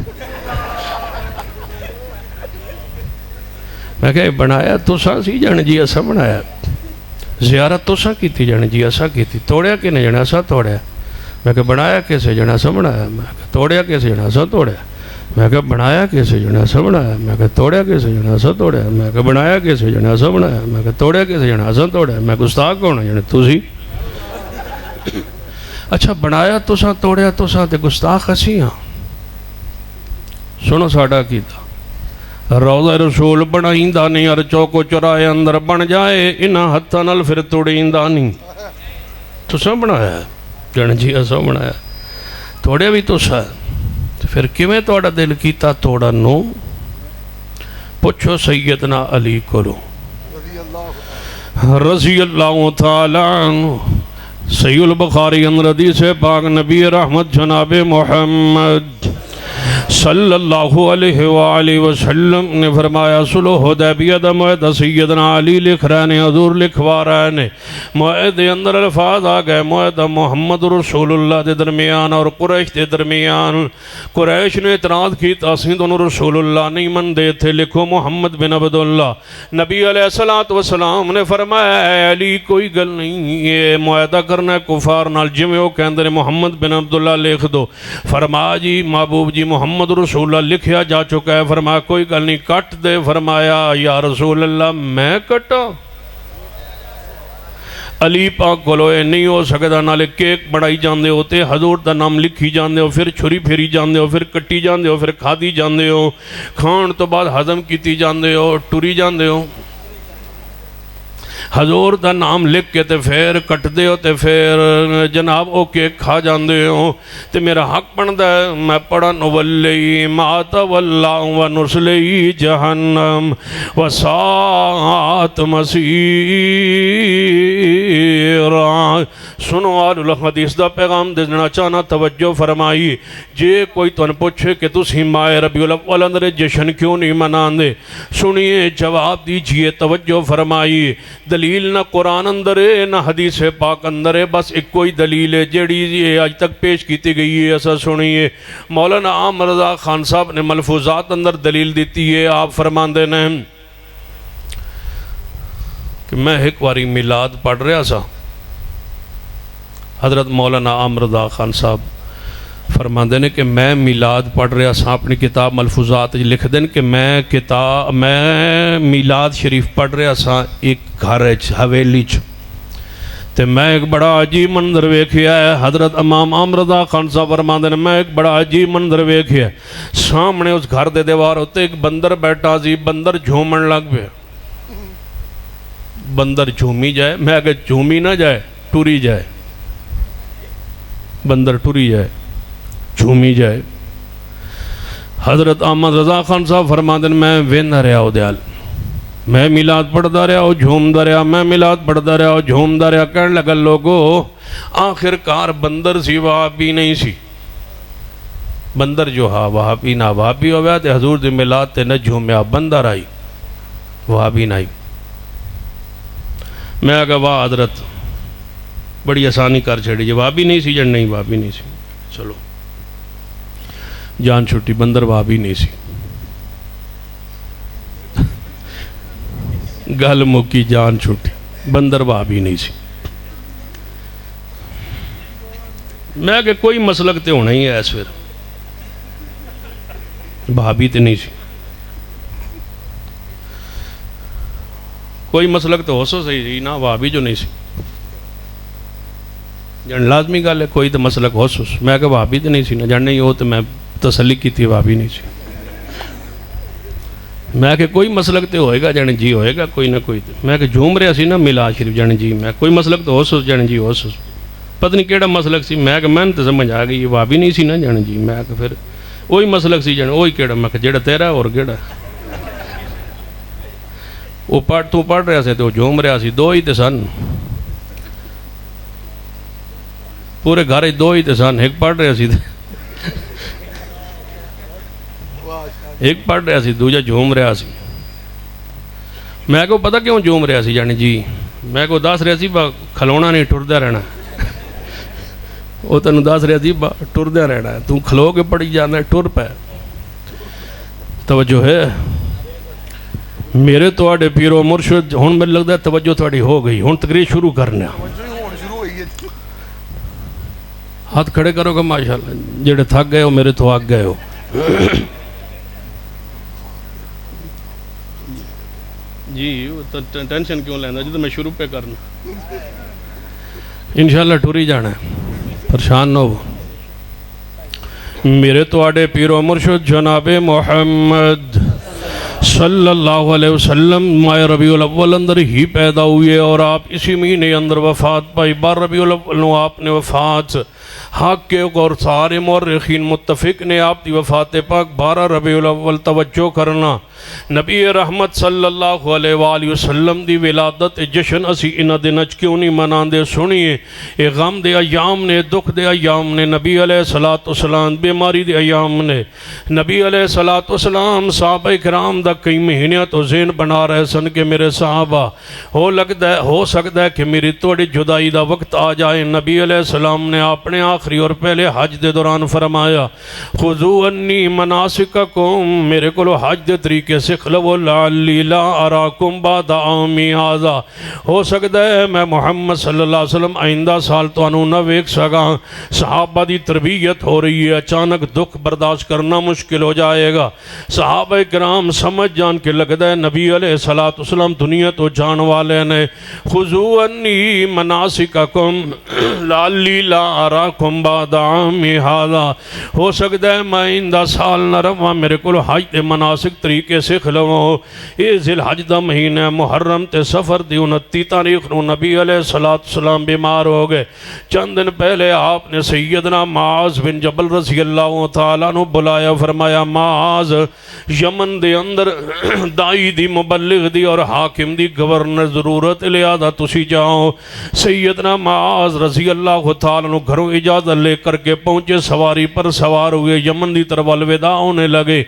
میں کہ بنایا تو سا سی جانے جی ایسا بنایا زیارت تو سا کی تھی جانے جی ایسا کی تھی توڑیا کہ نہیں جانے ایسا توڑیا میں کہ بنایا کیسے جانے ایسا بنایا میں کہ توڑیا کیسے جانے ایسا توڑیا میں کہ بنایا کیسے جانے ایسا بنایا میں کہ توڑیا کیسے جانے ایسا توڑیا میں کہ بنایا کیسے جانے ایسا بنایا میں کہ توڑیا کیسے جانے ایسا توڑیا میں گستاخ کون ہے جانے تو سی اچھا بنایا تو سا توڑیا تو سا تے گستاخ اسی ہاں سنو ساڑا کی تھا روضہ رسول بنائیندہ نہیں ہر چوکو چرائے اندر بن جائے انہا ہتھا نل پھر توڑیندہ نہیں تو سا بنایا جن جی ایسا بنایا توڑے بھی تو سا پھر کیویں توڑا دل کیتا توڑا نو پوچھو سیدنا علی کرو رضی اللہ تعالیٰ عنہ صحیح البخاری اندر حدیث پاک نبی رحمت جناب محمد صلی اللہ علیہ وآلہ وسلم نے فرمایا صلح حدیبیہ دا معاہدہ سیدنا علی لکھ رہے ہیں، حضور لکھوا رہے ہیں، معاہدے اندر الفاظ آ گئے معاہدہ محمد رسول اللہ دے درمیان اور قریش دے درمیان۔ قریش نے اعتراض کی تاسیں دونوں رسول اللہ نہیں من دے تھے، لکھو محمد بن عبداللہ۔ نبی علیہ السلام نے فرمایا اے علی کوئی گل نہیں، یہ معاہدہ کرنا ہے کفار نال، جویں وہ کہندے نے محمد بن عبداللہ لکھ دو۔ فرمایا جی محبوب جی محمد رسول اللہ لکھیا جا چکا ہے۔ فرمایا کوئی گل نہیں کٹ دے۔ فرمایا یا رسول اللہ میں کٹا؟ علی پاک کولو اے نہیں ہو سکدا، نالے کیک بڑائی جاندے ہو تے حضور دا نام لکھی جاندے ہو، پھر چھری پھیری جاندے ہو، پھر کٹی جاندے ہو، پھر کھادی جاندے ہو، کھان تو بعد ہضم کیتی جاندے ہو، ٹری جاندے ہو۔ حضور دا نام لکھ کے تے پھر کٹ دے ہو تے پھر جناب او کے کھا جاندے ہو تے میرا حق بندا ہے میں پڑھا نولی ما تولا ونسلی جہنم وساعت مسیرا۔ سنو آل الحدیث دا پیغام دینا چاہنا توجہ فرمائی۔ جے کوئی تو ان پوچھے کہ تسی ماہ ربیع الاول اندر جشن کیوں نہیں مناندے، سنیے جواب دیجئے توجہ فرمائی۔ دلیل نہ قرآن اندر ہے نہ حدیث پاک اندر ہے، بس ایک کوئی دلیل ہے جیڑی آج تک پیش کیتی گئی ہے۔ ایسا سنیے مولانا عام رضا خان صاحب نے ملفوظات اندر دلیل دیتی ہے۔ آپ فرماندے نے کہ میں ایک واری میلاد پڑھ رہا سا، حضرت مولانا عام رضا خان صاحب فرماندے نے کہ میں میلاد پڑھ رہا سا، اپنی کتاب ملفوظات لکھ دیں کہ میں میلاد شریف پڑھ رہا سا ایک گھر حویلی تے میں ایک بڑا عجیب منظر ویکھیا ہے۔ حضرت امام عام رضا خان صاحب فرماندے نے میں ایک بڑا عجیب منظر ویکھیا ہے، سامنے اس گھر دے دیوار ہوتے ایک بندر بیٹھا سی، بندر جھومن لگ پیا۔ بندر جھومی جائے، میں اگر جھومی نہ جائے ٹوری جائے، بندر ٹوری جائے جھومی جائے۔ حضرت احمد رضا خان صاحب فرماندن میں ویندا رہا ہو دیال، میں میلاد پڑھدا رہا ہو جھومدا رہا، میں میلاد پڑھدا رہا ہو جھومدا رہا۔ کہنے لگا لوگو آخر کار بندر سی وہابی نہیں سی، بندر جو ہا وہابی نہ وہابی ہو گیا تے حضور دی میلاد تے نہ جھومیا، بندر آئی وہابی نہ آئی۔ میں کہا واہ حضرت بڑی آسانی کر چھڑی جی، وہابی نہیں سی جن نہیں وہابی نہیں سی، چلو جان چھٹی، بندر وہابی نہیں سی، گل مکی جان چھٹی، بندر وہابی نہیں سی۔ میں کہ کوئی مسلک تے ہونا ہی ہے اس پھر، وہابی تے نہیں سی، کوئی مسلک تو ہو سو صحیح سی نا، وہابی جو نہیں سی جان لازمی گل ہے، کوئی تو مسلک ہو سو۔ میں کہ وہابی تے نہیں سی نا، جان نہیں ہو تو میں تسلی کی تھی وہابی نہیں سی۔ میں کہ کوئی مسلک تے ہوئے گا جان جی، ہوئے گا کوئی نہ کوئی۔ میں کہ جھوم رہا سی نا میلاد شریف جان جی، میں کوئی مسلک تو ہو سو جان جی ہو سو، پتہ نہیں کیڑا مسلک سی۔ میں کہ میں تو سمجھ آ گئی وہابی نہیں سی نا جان جی، میں کہ پھر وہی مسلک سی جان وہی کیڑا، میں کہ جیڑا تیرا اور کیڑا وہ تو پڑھ رہا سے تو جھوم رہا سی، دو ہی تے سن پورے گھر، دو ہی تے سن، ایک پڑھ رہا سی ایک پڑھ رہا سی، دوجا جھوم رہا سی۔ میں کو پتہ کیوں جھوم رہا سی جانی جی، میں کو دس رہا سی کھلونا نہیں ٹردا رہنا، وہ تینوں دس رہا سی ٹردا رہنا ہے، تو کھلو کے پڑھی جانا ہے ٹر پہ۔ توجہ ہے میرے تواڈے پیرو مرشد، ہن مجھے لگتا ہے توجہ تواڈی ہو گئی، ہن تقریر شروع کرنا۔ ہاتھ کھڑے کرو گا ماشاءاللہ، جڑے تھک گئے ہو میرے تو آگ گئے ہو۔ جی ٹینشن کیوں لینا جی، تو میں شروع پہ کرنا انشاءاللہ ٹوری جانا ہے، پریشان نہ ہو۔ میرے تواڈے پیرو مرشد جناب محمد صلی اللہ علیہ وسلم ماہ ربیع الاول اندر ہی پیدا ہوئے اور آپ اسی مہینے اندر وفات پائی۔ 12 ربیع الاول آپ نے وفات حق کے اور سارے مورخین متفق نے آپ دی وفات پاک 12 ربیع الاول توجہ کرنا نبی رحمت صلی اللہ علیہ وآلہ وسلم دی ولادت جشن اسی انہ دن اچ کیوں نہیں منان دے سنیے اے غم دے ایام نے دکھ دے ایام نے نبی علیہ السلام بیماری دے ایام نے نبی علیہ السلام صحابہ کرام دا کئی مہینے تو ذہن بنا رہے سن کہ میرے صحابہ ہو سکتا ہے کہ میری توڑی جدائی دا وقت آ جائے نبی علیہ السلام نے اپنے آخری اور پہلے حج دے دوران فرمایا خذو انی مناسککم میرے کو حج دے طریقے سکھلو لعلی لا اراکم بعد عامی ھذا ہو سکتا ہے میں محمد صلی اللہ علیہ وسلم آئندہ سال تو انہوں نہ ویک سکا صحابہ دی تربیت ہو رہی ہے اچانک دکھ برداشت کرنا مشکل ہو جائے گا صحابہ کرام سمجھ جان کے لگتا ہے نبی علیہ السلام دنیا تو جان والے نے خذو انی مناسککم لعلی لا اراکم بعد عامی ھذا ہو سکتا ہے میں آئندہ سال نہ رواں میرے کو حج دے مناسک طریقے سے کھلو یہ ذی الحج دا مہینہ محرم تے سفر دی 29 تاریخ نو نبی علیہ السلام بیمار ہو گئے چند دن پہلے آپ نے سیدنا معاذ بن جبل رضی اللہ تعالیٰ نو بلایا فرمایا معاذ یمن دے اندر دائی دی مبلغ دی اور حاکم دی گورنر ضرورت لہذا تسی جاؤ سیدنا معاذ رضی اللہ تعالیٰ نو گھروں اجازت لے کر کے پہنچے سواری پر سوار ہوئے یمن دی طرف الوداع ہونے لگے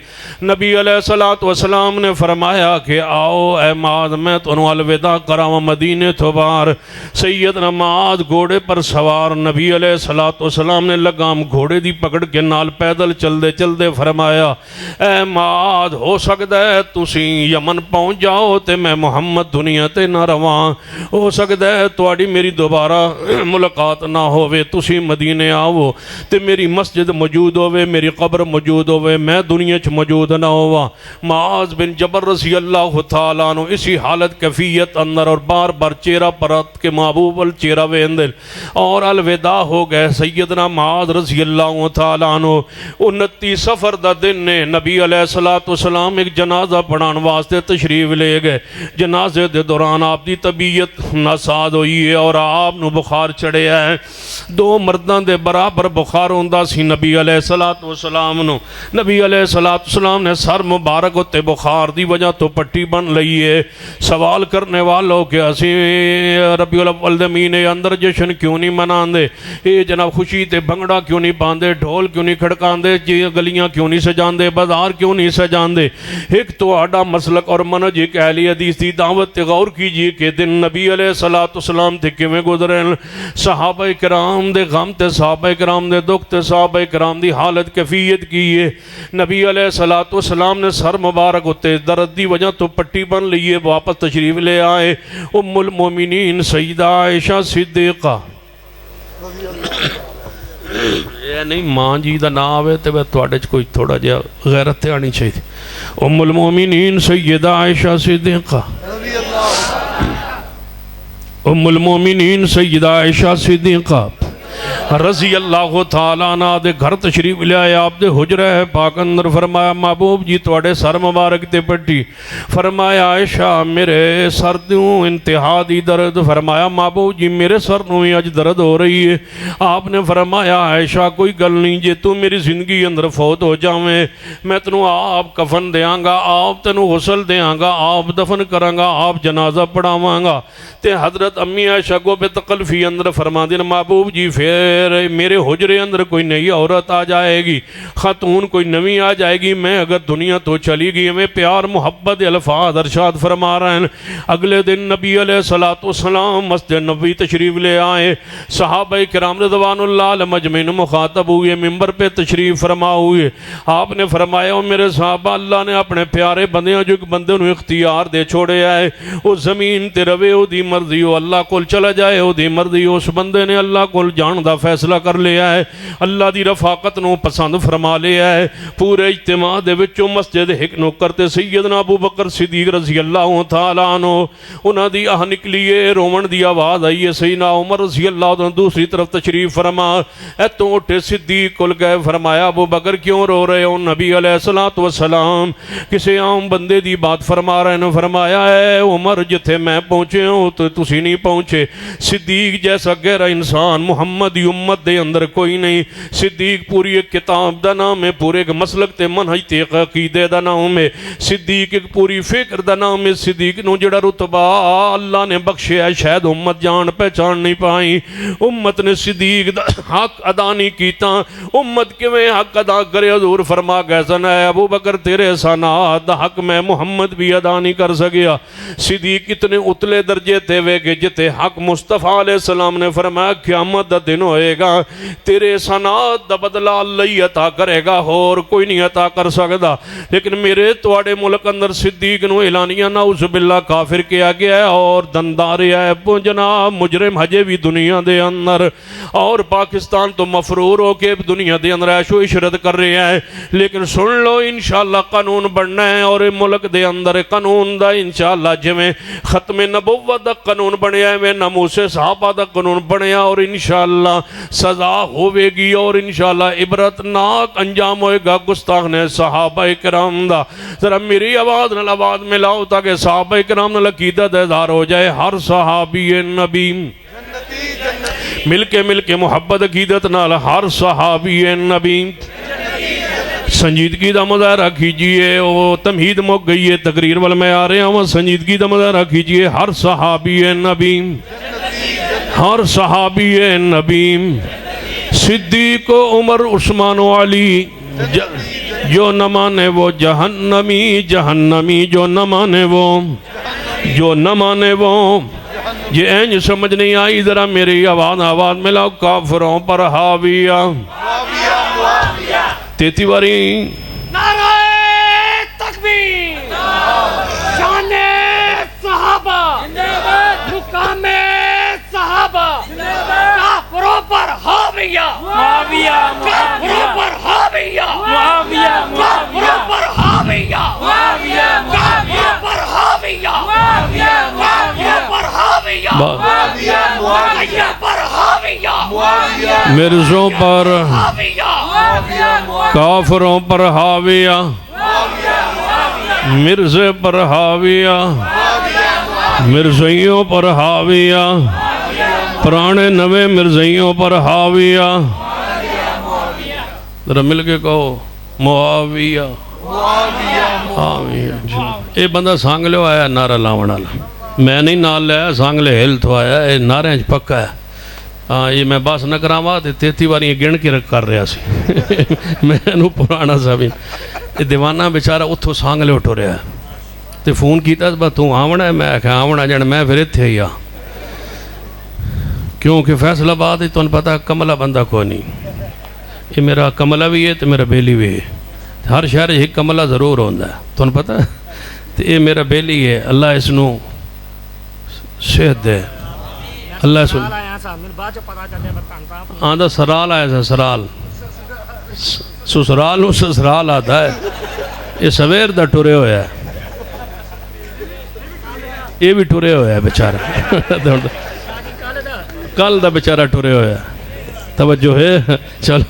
نبی علیہ السلام نے فرمایا کہ آؤ اے معاذ میں تو انہوں الوداع کراؤں مدینے تو بار سیدنا معاذ گھوڑے پر سوار نبی علیہ السلام نے لگام گھوڑے دی پکڑ کے نال پیدل چل دے فرمایا اے معاذ ہو سکتا ہے تسی یمن پہنچ جاؤ تے میں محمد دنیا تے نہ رواں ہو سکتا ہے تواڈی میری دوبارہ ملاقات نہ ہوئے تسی مدینے آؤ تے میری مسجد موجود ہوئے میری قبر موجود ہوئے میں دنیا چ موجود نہ ہوا معاذ بن جبل رضی اللہ تعالیٰ عنہ اسی حالت کیفیت اندر اور بار بار چہرہ پرت کے محبوب الچہرہ ویندل اور الوداع ہو گئے سیدنا معاذ رضی اللہ تعالیٰ عنہ 29 سفر دا دن نے نبی علیہ السلام ایک جنازہ پڑھان واسطے تشریف لے گئے جنازے دے دوران آپ دی طبیعت ناساز ہوئی ہے اور آپ نو بخار چڑھے ہے 2 مردان دے برابر بخار ہوندہ سی نبی علیہ السلام نو نبی علیہ السلام نے سر مبارک ہوتے بخار دی وجہ تو پٹی بن لئی ہے سوال کرنے والوں کہ اسی ربیع الاول دے مہینے اندر جشن کیوں نہیں منان دے اے جناب خوشی تے بھنگڑا کیوں نہیں باندے ڈھول کیوں نہیں کھڑکان دے گلیاں کیوں نہیں سجان دے بازار کیوں نہیں سجان دے ایک تو آڈا مسلک اور منج ایک اہل حدیث دی دعوت تے غور کیجئے کہ دن نبی علیہ السلام تے کیویں گزرے صحابہ کرام دے غم تے صحابہ کرام دے دکھ تے صحابہ کرام دی حالت کیفیت کی ہے نبی علیہ السلام نے سر مبارک ہوتے درد دی وجہ تو پٹی بن لیے واپس تشریف لے آئے ام المومنین سیدہ عائشہ صدیقہ یہ نہیں ماں جی دا نام آوے تے وہ تواڈے چ کوئی تھوڑا جہا غیرت آنی چاہیے ام المومنین سیدہ عائشہ صدیقہ ام المومنین سیدہ عائشہ صدیقہ رضی اللہ تعالیٰ عنہ دے گھر تشریف لے آئے آپ دے حجرہ پاک اندر فرمایا محبوب جی توڑے سر مبارک تے پٹی فرمایا عائشہ میرے سر دوں انتہا دی درد فرمایا محبوب جی میرے سر نوں ہی اج درد ہو رہی ہے آپ نے فرمایا عائشہ کوئی گل نہیں جے تو میری زندگی اندر فوت ہو جاویں میں تنوں آپ کفن دیاں گا آپ تنوں غسل دیاں گا آپ دفن کراں گا آپ جنازہ پڑھاواں گا تے حضرت امی عائشہ کو بے تکلفی اندر فرما دین محبوب جی پھر میرے حجرے اندر کوئی نئی عورت آ جائے گی خاتون کوئی نوی آ جائے گی میں اگر دنیا تو چلی گئی میں پیار محبت الفاظ ارشاد فرما رہے ہیں اگلے دن نبی علیہ السلام مسجد نبوی تشریف لے آئے صحابہ کرام رضوان اللہ علیہ مجمعین مخاطب ہوئے ممبر پہ تشریف فرما ہوئے آپ نے فرمایا میرے صحابہ اللہ نے اپنے پیارے بندیاں جو بندے انہوں اختیار دے چھوڑے آئے وہ زمین تے روے ہو دی مرضی ہو اللہ کول چلا جائے ہو دی مرضی ہو اس بندے نے اللہ کول جان دا فیصلہ کر لیا ہے اللہ دی رفاقت نو پسند فرما لیا ہے پورے اجتماع دے وچوں مسجد ایک نوکر تے سیدنا ابو بکر صدیق رضی اللہ تعالیٰ عنہ انہاں دی آہ نکلیے رومن دی آواز آئی ہے سیدنا عمر رضی اللہ عنہ دوسری طرف تشریف فرما اے تو اٹھے صدیق کل گئے فرمایا ابو بکر کیوں رو رہے ہو نبی علیہ السلام کسی عام بندے دی بات فرما رہے ہیں فرمایا اے عمر جتھے میں پہنچے ہوں تو تسی نہیں پہنچے صدیق جیسا گہرا انسان محمد محمد دی امت دے اندر کوئی نہیں. صدیق پوری ایک کتاب دا نام ہے, پورے ایک مسلک تے منہج تے عقیدے دا نام ہے. صدیق ایک پوری فکر دا نام ہے. صدیق نو جڑا رتبہ اللہ نے بخشیا ہے شاید امت جان پہچان نہیں پائی. امت نے صدیق دا حق ادا نہیں کیتا. امت کیویں حق ادا کرے؟ حضور فرما گئے سن اے ابو بکر تیرے احسانات دا حق میں محمد بھی ادا نہیں کر سکیا. صدیق اتنے اتلے درجے تے وے کہ جتے حق مصطفیٰ علیہ السلام نے فرمایا قیامت دا دن ہوئے گا تیرے احسانات دا بدلہ اللہ ہی عطا کرے گا اور کوئی نہیں عطا کر سکتا. لیکن میرے تواڈے ملک اندر صدیق نو اعلانیہ نعوذ باللہ کافر کیا گیا ہے اور دندار ہے جناب مجرم ہجے بھی دنیا دے اندر, اور پاکستان تو مفرور ہو کے دنیا دے اندر عیش و عشرت کر رہے ہیں. لیکن سن لو انشاءاللہ قانون بننا ہے اور ملک دے اندر قانون دا انشاءاللہ جویں ختم نبوت دا قانون بنیا ہے میں ناموس صحابہ دا قانون بنیا اور انشاءاللہ سزا ہوے گی اور انشاءاللہ عبرتناک انجام ہوئے گا گستاخ نے صحابہ کرام دا. ذرا میری آواز نال آواز ملاؤ تاکہ صحابہ کرام نال عقیدت اظہار ہو جائے. ہر صحابی نبی مل کے محبت عقیدت نال ہر صحابی نبی سنجیدگی دا مظاہرہ کیجئے. وہ تمہید مک گئی ہے تقریر وال میں آ رہے ہیں. سنجیدگی دا مظاہرہ کیجئے. ہر صحابی نبی ہر صحابی نبی صدیق عمر عثمان و علی جو نہ مانے وہ جہنمی, جہنمی جو نہ مانے وہ, جو نہ مانے وہ. یہ اینج سمجھ نہیں آئی ذرا میری آواز ملاؤ. کافروں پر حاویہ تیتی واری نعرہ تکبیر, شان صحابہ, مقام صحابہ, کافروں پر حاویہ, کافروں پر حاویہ, کافروں پر حاویہ, کافروں پر حاویہ, کافروں پر حاویہ, کافروں پر حاویہ, مرزوں پر کافروں پر حاویہ, مرزے پر حاویہ, مرزائیوں پر حاویہ, پرانے نوے مرزائیوں پر حاویہ. ذرا مل کے کہو معاویہ. یہ بندہ سانگلے آیا نعرہ لاؤن والا, میں نہیں نال لیا سانگلے ہل تو آیا. یہ نعرے پکا ہے. ہاں یہ میں بس نہ کراوا تیتی واری گن کے کر رہا سی میں پرانا سا بھی یہ دیوانہ بیچارہ اتھو سانگلے اٹھو رہا تے فون کیتا بس تو آونا ہے. میں کہا آونا جان میں پھر اتھے ہی آ کیونکہ فیصلہ آباد ہی تو پتا کملہ بندہ کوئی نہیں. یہ میرا کملہ بھی ہے تو میرا بیلی بھی ہے. ہر شہر ایک کملہ ضرور ہوندہ ہے تو پتا تو یہ میرا بیلی ہے. اللہ اس نو صحت دے. اللہ سن آندہ سرال آیا تھا. سرال سسرال نو سسرال آتا ہے. یہ سویر دا ٹورے ہویا ہے. یہ بھی ٹورے ہویا ہے بیچارہ کل دا بیچارہ ٹورے ہویا ہے. توجہ ہے. چلو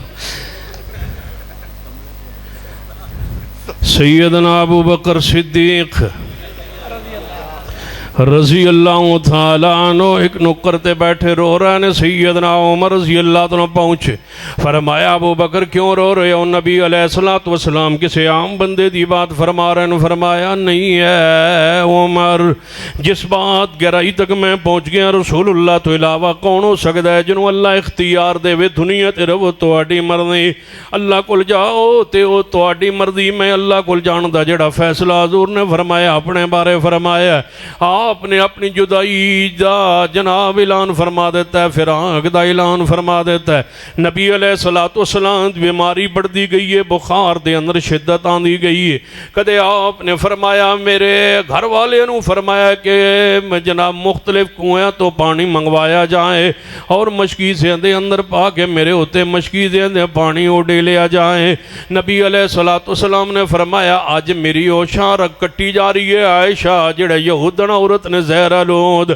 سیدنا ابو بکر صدیق رضی اللہ تعالیٰ عنہ ایک نکر تے بیٹھے رو رہے نے. سیدنا عمر رضی اللہ تعالیٰ پہنچے. فرمایا ابو بکر کیوں رو رہے ہو؟ نبی علیہ السلام کسی عام بندے دی بات فرما رہے ہیں. فرمایا نہیں ہے عمر, جس بات گہرائی تک میں پہنچ گیا رسول اللہ تو علاوہ کون ہو سکتا ہے جنہوں اللہ اختیار دے وے دنیا تے رو تواڈی مرضی. اللہ کول جاؤ تے او تواڈی مرضی. میں اللہ کول جان دا جڑا فیصلہ حضور نے فرمایا اپنے بارے فرمایا. آپ نے اپنی جدائی دا جناب اعلان فرما دیتا ہے, فراق دا اعلان فرما دیتا ہے. نبی علیہ السلام بیماری بڑھتی گئی ہے, بخار دے اندر شدت آندی گئی ہے. کدے آپ نے فرمایا میرے گھر والے نو فرمایا کہ جناب مختلف کنویں تو پانی منگوایا جائے اور مشکی سے اندر پا کے میرے ہوتے مشکی سے اندر پانی اڈے لیا جائے. نبی علیہ السلام نے فرمایا آج میری اوشا رکھ کٹی جا رہی ہے. عائشہ جڑے یہودن عورت عورت نے زہر آلود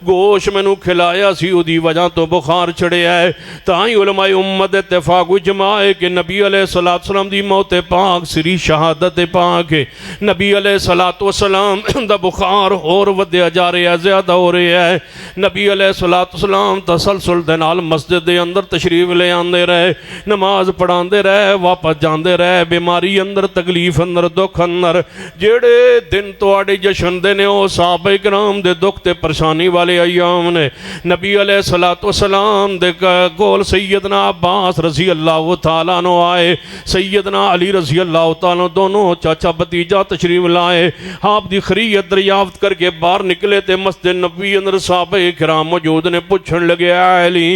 گوشت مینوں کھلایا سی اودی وجہ تو بخار چڑھیا ہے تاں علماء امت اتفاق اجماع ہے کہ نبی علیہ السلام دی موت پاک سری شہادت پاک ہے نبی علیہ السلام دا بخار اور ودیا جا رہا ہے زیادہ ہو رہا ہے نبی علیہ السلام تسلسل دے نال مسجد دے اندر تشریف لے آندے رہے نماز پڑھاندے رہے واپس جاندے رہے بیماری اندر تکلیف اندر دکھ اندر جیڑے دن تواڈے جشن دے نے او صحابہ کرام دے دکھ تے پریشانی والے ایام نے نبی علیہ السلام دے کول سیدنا عباس رضی اللہ تعالیٰ عنہ آئے سیدنا علی رضی اللہ تعالیٰ دونوں چاچا بتیجا تشریف لائے آپ دی خریت دریافت کر کے باہر نکلے تے مسجد نبی اندر صحابہ کرام موجود نے پوچھن لگے علی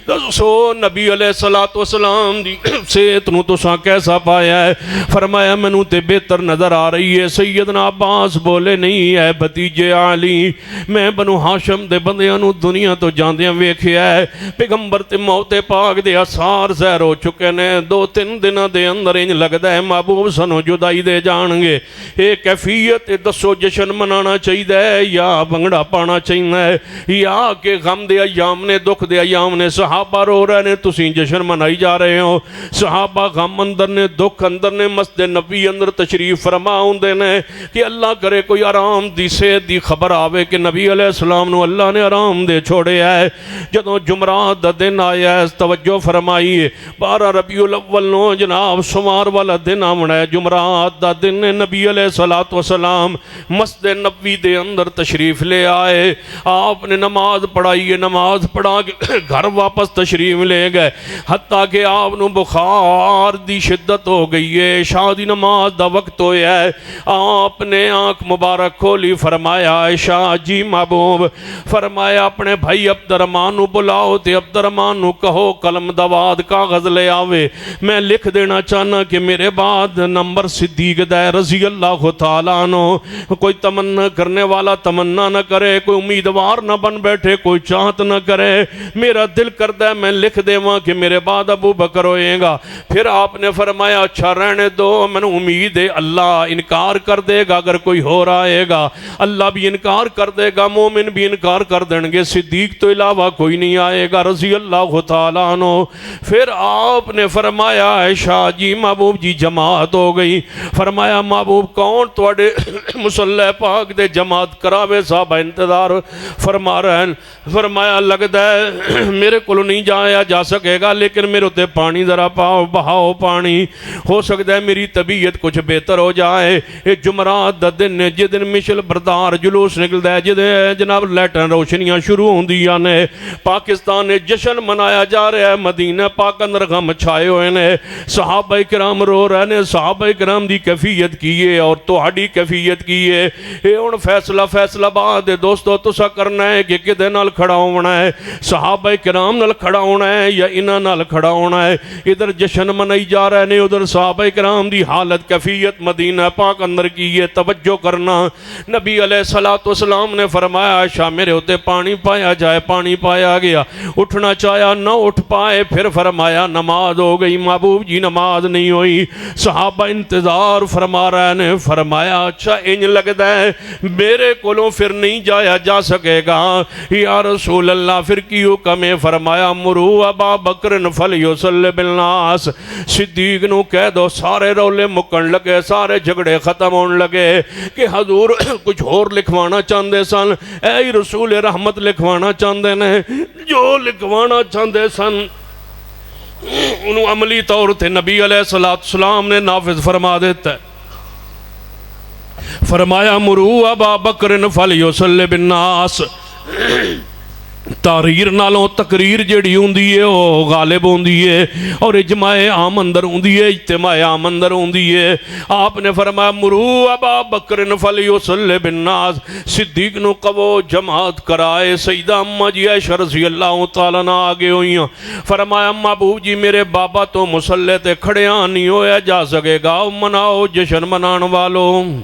دسو نبی علیہ السلام دی صحت نو تساں کیسا پایا ہے فرمایا مینوں تے بہتر نظر آ رہی ہے سیدنا عباس بولے نہیں ہے بتیجے علی میں بنو ہاشم دے بندیاں نو دنیا تو جاندیاں ویکھیا ہے پیغمبر تے موت پاک دے آثار ظاہر ہو چکے نے 2-3 دنوں دے اندر انج لگدا ہے محبوب سنو جدائی دے جان گے اے کیفیت دسو جشن منانا چاہیے یا بھنگڑا پانا چاہیے یا کہ غم دے ایام نے دکھ دے ایام نے صحابہ رو رہے نے تسی جشن منائی جا رہے ہو صحابہ غم اندر نے دکھ اندر نے مسجد نبی اندر تشریف فرما ہوندے نے کہ اللہ کرے کوئی آرام دی صحت دی خبر آوے کہ نبی علیہ السلام نو اللہ نے آرام دے چھوڑے ہے جدوں جمعرات دا دن آیا ہے توجہ فرمائیے 12 ربیع الاول نو جناب سمار والا دن آمنا ہے جمعرات دا دن نبی علیہ السلام مسجد نبی دے اندر تشریف لے آئے آپ نے نماز پڑھائی ہے نماز پڑھا کے گھر واپس تشریف لے گئے حتیٰ کہ آپ نو بخار دی شدت ہو گئی ہے عشاء دی نماز دا وقت ہویا ہے آپ نے آنکھ مبارک کھولی فرمایا عائشہ جی محبوب فرمایا اپنے بھائی عبدالرحمن نو بلاؤ تے عبدالرحمن نو کہو قلم دواد کاغذ لے آوے میں لکھ دینا چاہنا کہ میرے بعد نمبر صدیق دے رضی اللہ تعالیٰ عنہ کوئی تمنا کرنے والا تمنا نہ کرے کوئی امیدوار نہ بن بیٹھے کوئی چاہت نہ کرے میرا دل کردہ ہے میں لکھ دے وہاں کہ میرے بعد ابو بکر ہوئے گا پھر آپ نے فرمایا اچھا رہنے دو میں نے امید ہے اللہ انکار کر دے گا اگر کوئی ہو رہے گا اللہ بھی انکار کر دے گا مومن بھی انکار کر دیں گے صدیق تو علاوہ کوئی نہیں آئے گا رضی اللہ تعالیٰ عنہ پھر آپ نے فرمایا عائشہ جی محبوب جی جماعت ہو گئی فرمایا محبوب کون توڑے مسلح پاک دے جماعت کراوے صاحب انتظار فرما رہے ہیں فرمایا لگتا ہے میرے کو نہیں جایا جا سکے گا لیکن میرے تے پانی ذرا پاؤ بہاؤ پانی ہو سکتا ہے میری طبیعت کچھ بہتر ہو جائے یہ جمعرات دا دن ہے جس دن مشل بردار جلوس نکلتا ہے جس دن جناب لیٹن روشنیاں شروع ہوندیاں نے پاکستان نے جشن منایا جا رہا ہے مدینہ پاک اندر غم چھائے ہوئے نے صحابہ کرام رو رہے نے صحابہ کرام دی کیفیت کیے اور توہاڈی کیفیت کیے اے ہن فیصلہ بعد دوستو تسا کرنا ہے کہ کدے نال کھڑا ہونا ہے صحابہ کرام نال کھڑا ہونا ہے یا انہاں نال کھڑا ہونا ہے ادھر جشن منائی جا رہے نے ادھر صحابہ کرام دی حالت کیفیت مدینہ پاک اندر کیے توجہ کرنا نبی علیہ السلام نے فرمایا عائشہ میرے ہوتے پانی پایا جائے پانی پایا گیا اٹھنا چاہیا نہ اٹھ پائے پھر فرمایا نماز ہو گئی محبوب جی نماز نہیں ہوئی صحابہ انتظار فرما رہے نے فرمایا اچھا انج لگتا ہے میرے کولوں پھر نہیں جایا جا سکے گا یا رسول اللہ پھر کی حکم ہے فرمایا مرو ابا بکر فلیصلی بالناس صدیق نو کہہ دو سارے رولے مکن لگے سارے جھگڑے ختم ہونے لگے کہ حضور کچھ اور لکھوانا چاہتے سن اے رسول رحمت لکھوانا چاہتے نے جو لکھوانا چاہتے سن انہوں عملی طور تے نبی علیہ السلام نے نافذ فرما دیتا ہے فرمایا مرو ابا بکر فلیصلی بالناس تحریر نالوں تقریر جڑی ہوندی ہے وہ غالب ہوندی ہے اور اجماع عام اندر ہوندی ہے اجتماع عام اندر ہوندی ہے آپ نے فرمایا مرو ابا بکر فلیصلی بالناس صدیق نو کہو جماعت کرائے سیدہ اماں جی عائشہ رضی اللہ تعالیٰ نہ آگے ہوئی ہیں فرمایا اماں ابو جی میرے بابا تو مسلح تے کھڑیاں نہیں ہویا جا سکے گا مناؤ جشن منان والوں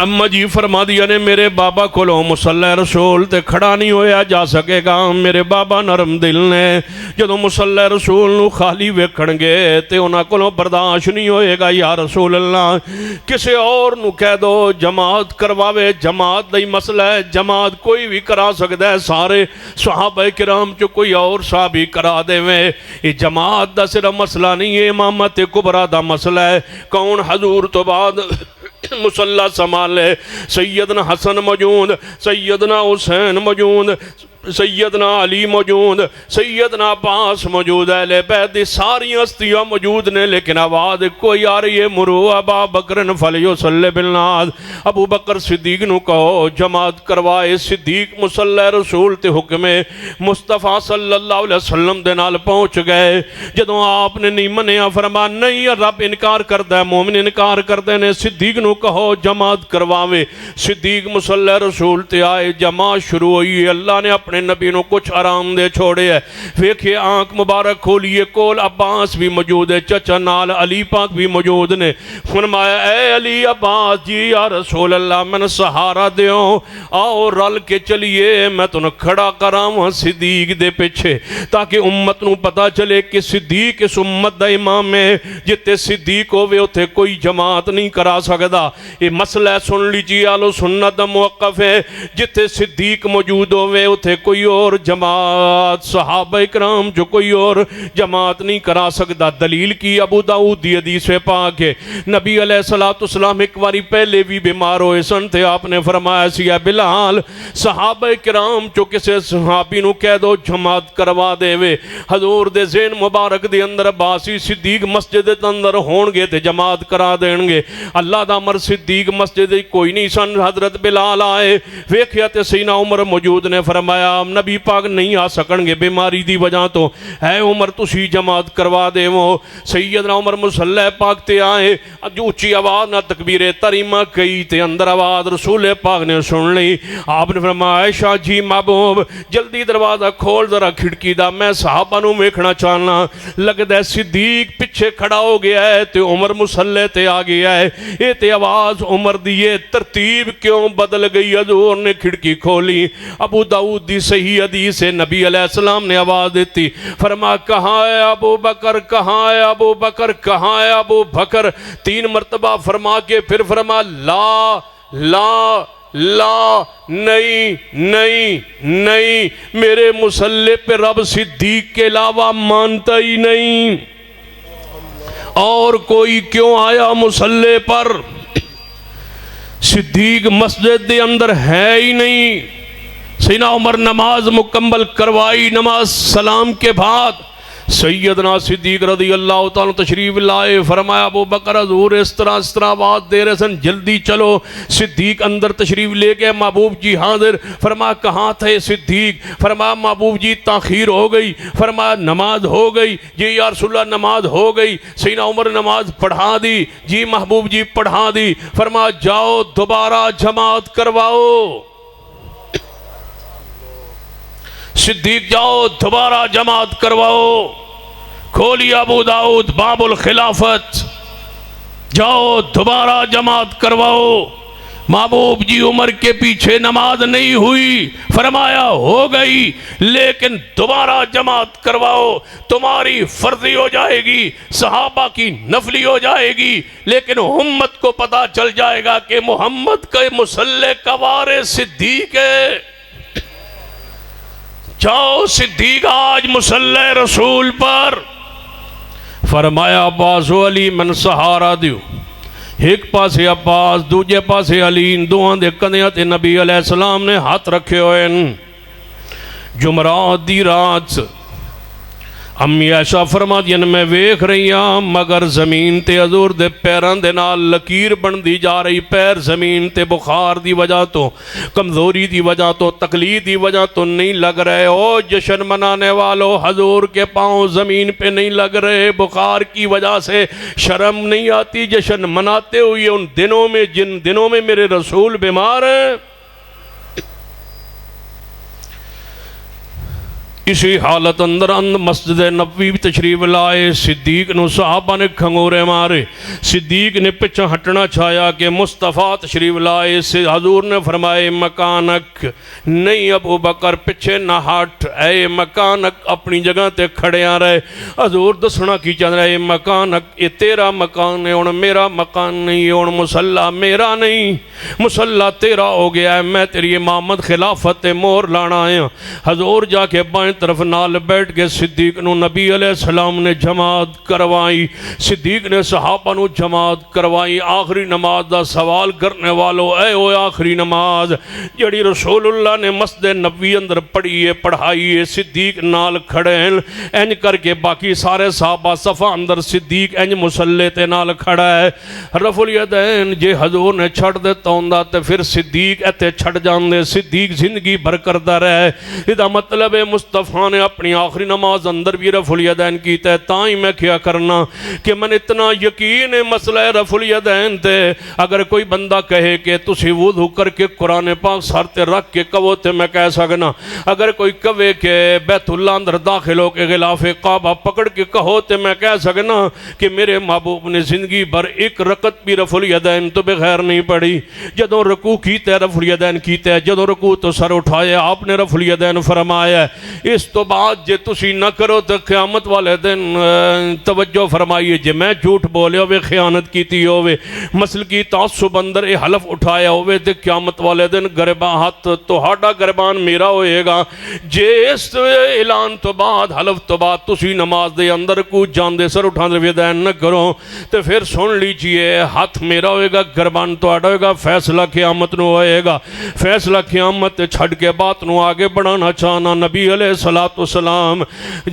اما جی فرما دیا نے میرے بابا کولوں مصلی رسول تے کھڑا نہیں ہویا جا سکے گا. میرے بابا نرم دل نے جدوں مصلی رسول نو خالی ویکھن گے تے انہاں کولوں برداشت نہیں ہوئے گا. یا رسول اللہ کسے اور نو کہہ دو جماعت کرواوے, جماعت دا ہی مسئلہ ہے, جماعت کوئی بھی کرا سکتا ہے, سارے صحابہ کرام چو کوئی اور صحابی کرا دے میں. یہ جماعت دا صرف مسئلہ نہیں ہے, امامت کبریٰ دا مسئلہ ہے. کون حضور تو بعد مصلی سنبھالے؟ سیدنا حسن موجود, سیدنا حسین موجود, سیدنا علی موجود, سیدنا عباس موجود, اہل بیت ساری ہستیاں موجود نے. لیکن آواز کوئی آ رہی ہے, مرو ابا بکر فلیصلی بالناس, ابو بکر صدیق نو کہو جماعت کروائے. صدیق مصلی رسول تے حکم مصطفیٰ صلی اللہ علیہ وسلم دے نال پہنچ گئے. جدوں آپ نے نہیں منیا فرما نہیں رب انکار کردہ ہے, مومن انکار کردے نے. صدیق نو کہو جماعت کرواوے. صدیق مصلی رسول تے آئے, جماعت شروع ہوئی. اللہ نے اپنے نبی نو کچھ آرام دے چھوڑے ہے. ویکھے آنکھ مبارک کھولیے, کول عباس بھی موجود ہے, چچا نال علی پاک بھی موجود نے. فرمایا اے علی عباس جی یا رسول اللہ من سہارا دیوں, آؤ رل کے چلیے, میں تنہوں کھڑا کراواں صدیق دے پیچھے, تاکہ امت نو پتا چلے کہ صدیق اس امت دا امام ہے. جتے صدیق ہوئے اتھے کوئی جماعت نہیں کرا سکتا. یہ مسئلہ سن لیجیے, آلو سنت دا موقف ہے. جتے صدیق موجود ہوئے اتھے کوئی اور جماعت صحابہ اکرام جو کوئی اور جماعت نہیں کرا سکتا. دلیل کی ابو داؤد دی حدیث پاک ہے, نبی علیہ السلام ایک باری پہلے بھی بیمار ہوئے سن تھے. آپ نے فرمایا سی اے بلال صحابہ اکرام جو کسے صحابی نو کہہ دو جماعت کروا دے وے. حضور دے ذہن مبارک دے اندر باسی صدیق مسجد دے اندر ہون گے تے جماعت کرا دیں گے. اللہ دا عمر صدیق مسجد کوئی نہیں سن. حضرت بلال آئے, ویکھیا تے سیدنا عمر موجود نے. فرمایا نبی پاک نہیں آ سکن گے بیماری دی وجہ تو, اے عمر تسی جماعت کروا دے وہ. سیدنا عمر مصلی پاک تے آئے, جو اچھی آواز نہ تکبیر تحریمہ کئی تے اندر آواز رسول پاک نے سن لی. آپ نے فرمایا عائشہ جی محبوب جلدی دروازہ کھول ذرا کھڑکی دا, میں صحابہ نو ویکھنا چاہنا. لگدا ہے صدیق پیچھے کھڑا ہو گیا ہے تے عمر مصلی تے آ گیا ہے. اے تے آواز عمر دی یہ ترتیب کیوں بدل گئی؟ حضور نے کھڑکی کھولی. ابو داؤد دی صحیح حدیث ہے, نبی علیہ السلام نے آواز دیتی, فرما کہاں ہے ابو بکر, کہاں ہے ابو بکر, کہاں ہے ابو بکر. 3 مرتبہ فرما کے پھر فرما لا لا لا, نہیں نہیں نہیں, میرے مصلی پہ رب صدیق کے علاوہ مانتا ہی نہیں. اور کوئی کیوں آیا مصلی پر؟ صدیق مسجد دے اندر ہے ہی نہیں. سیدنا عمر نماز مکمل کروائی. نماز سلام کے بعد سیدنا صدیق رضی اللہ تعالیٰ تشریف لائے. فرمایا ابو بکر حضور اس طرح آواز دے رہے سن, جلدی چلو. صدیق اندر تشریف لے گئے. محبوب جی حاضر. فرمایا کہاں تھے صدیق؟ فرمایا محبوب جی تاخیر ہو گئی. فرمایا نماز ہو گئی. جی یا رسول اللہ نماز ہو گئی. سیدنا عمر نماز پڑھا دی. جی محبوب جی پڑھا دی. فرمایا جاؤ دوبارہ جماعت کرواؤ. صدیق جاؤ دوبارہ جماعت کرواؤ. کھولی ابو داؤد باب الخلافت, جاؤ دوبارہ جماعت کرواؤ. محبوب جی عمر کے پیچھے نماز نہیں ہوئی. فرمایا ہو گئی, لیکن دوبارہ جماعت کرواؤ. تمہاری فرضی ہو جائے گی, صحابہ کی نفلی ہو جائے گی, لیکن امت کو پتا چل جائے گا کہ محمد کے مصلی کا وارث صدیق ہے. جاؤ صدیق آج مصلی رسول پر. فرمایا عباس و علی من سہارا دیو. ایک پاسے عباس دوجے پاسے علی, دوہاں دے کندیاں تے نبی علیہ السلام نے ہاتھ رکھے ہوئے. جمعرات دی رات امی عائشہ فرما دین میں ویکھ رہی ہاں, مگر زمین تے حضور دے پیران دے نال لکیر بن دی جا رہی. پیر زمین تے بخار دی وجہ تو, کمزوری دی وجہ تو, تکلیف دی وجہ تو نہیں لگ رہے. او جشن منانے والو, حضور کے پاؤں زمین پہ نہیں لگ رہے. بخار کی وجہ سے شرم نہیں آتی جشن مناتے ہوئے ان دنوں میں جن دنوں میں میرے رسول بیمار ہیں؟ اسی حالت اندر مسجد نبوی تشریف لائے صدیق نو صحابہ نے کھنگورے مارے صدیق نے پچھا ہٹنا چاہیا کہ مصطفیٰ تشریف لائے حضور نے فرمائے مکانک نہیں ابو بکر پچھے نہ ہٹ اے مکانک اپنی جگہ تے کھڑے آ رہے حضور دسنا کی چاہ رہے مکانک یہ تیرا مکان ہے اور میرا مکان نہیں اور مسلح میرا نہیں مسلح تیرا ہو گیا ہے میں تیری امامت خلافت مور لانا آیا حضور جا کے بائیں طرف نال بیٹھ کے صدیق نو نبی علیہ السلام نے جماعت کروائی صدیق نے صحابہ نو جماعت کروائی آخری نماز دا سوال کرنے والو اے او آخری نماز جڑی رسول اللہ نے مسجد نبوی اندر پڑھائی ہے صدیق نال کھڑے ہیں انج کر کے باقی سارے صحابہ صفحہ اندر صدیق انج مسلح تے نال کھڑا ہے رفع الیدین جے حضور نے چھڑ دیتا ہوندا تے پھر صدیق ایتے چھڑ جان دے صدیق زندگی بھر کرتا رہے ادا مطلب ہے مصطفیٰ نے اپنی آخری نماز اندر بھی رفع الیدین کیتا ہے تائیں میں کیا کرنا کہ من اتنا یقین مسئلہ رفع الیدین تے اگر کوئی بندہ کہے کہ تسی وضو کر کے قرآن پاک سر تے رکھ کے کہو تے میں کہہ سکنا اگر کوئی کہے کہ بیت اللہ اندر داخل ہو کے غلاف کعبہ پکڑ کے کہو تے میں کہہ سکنا کہ میرے محبوب نے زندگی بھر ایک رکعت بھی رفع الیدین تو بغیر نہیں پڑھی جدوں رکوع کیتے رفع الیدین کیتے جدوں رکوع تو سر اٹھایا آپ نے رفع الیدین فرمایا اس تو بعد جے تسی نہ کرو تو قیامت والے دن توجہ فرمائیے جے میں جھوٹ بولے ہوئے خیانت کیتی ہوئے مسل کی تعصب اندر حلف اٹھایا ہوئے تے قیامت والے دن گربان ہاتھ تو ہاڑا گربان میرا ہوئے گا جے اس اعلان تو بعد حلف تو بعد تسی نماز دے اندر کو جان دے سر اٹھان دے دین نہ کرو تو پھر سن لیجئے ہاتھ میرا ہوئے گا گربان تو آڑا ہوئے گا فیصلہ قیامت نو ہوئے گا فیصلہ قیامت چھڑ کے بات نو آگے بڑھانا چاہنا نبی علیہ السلام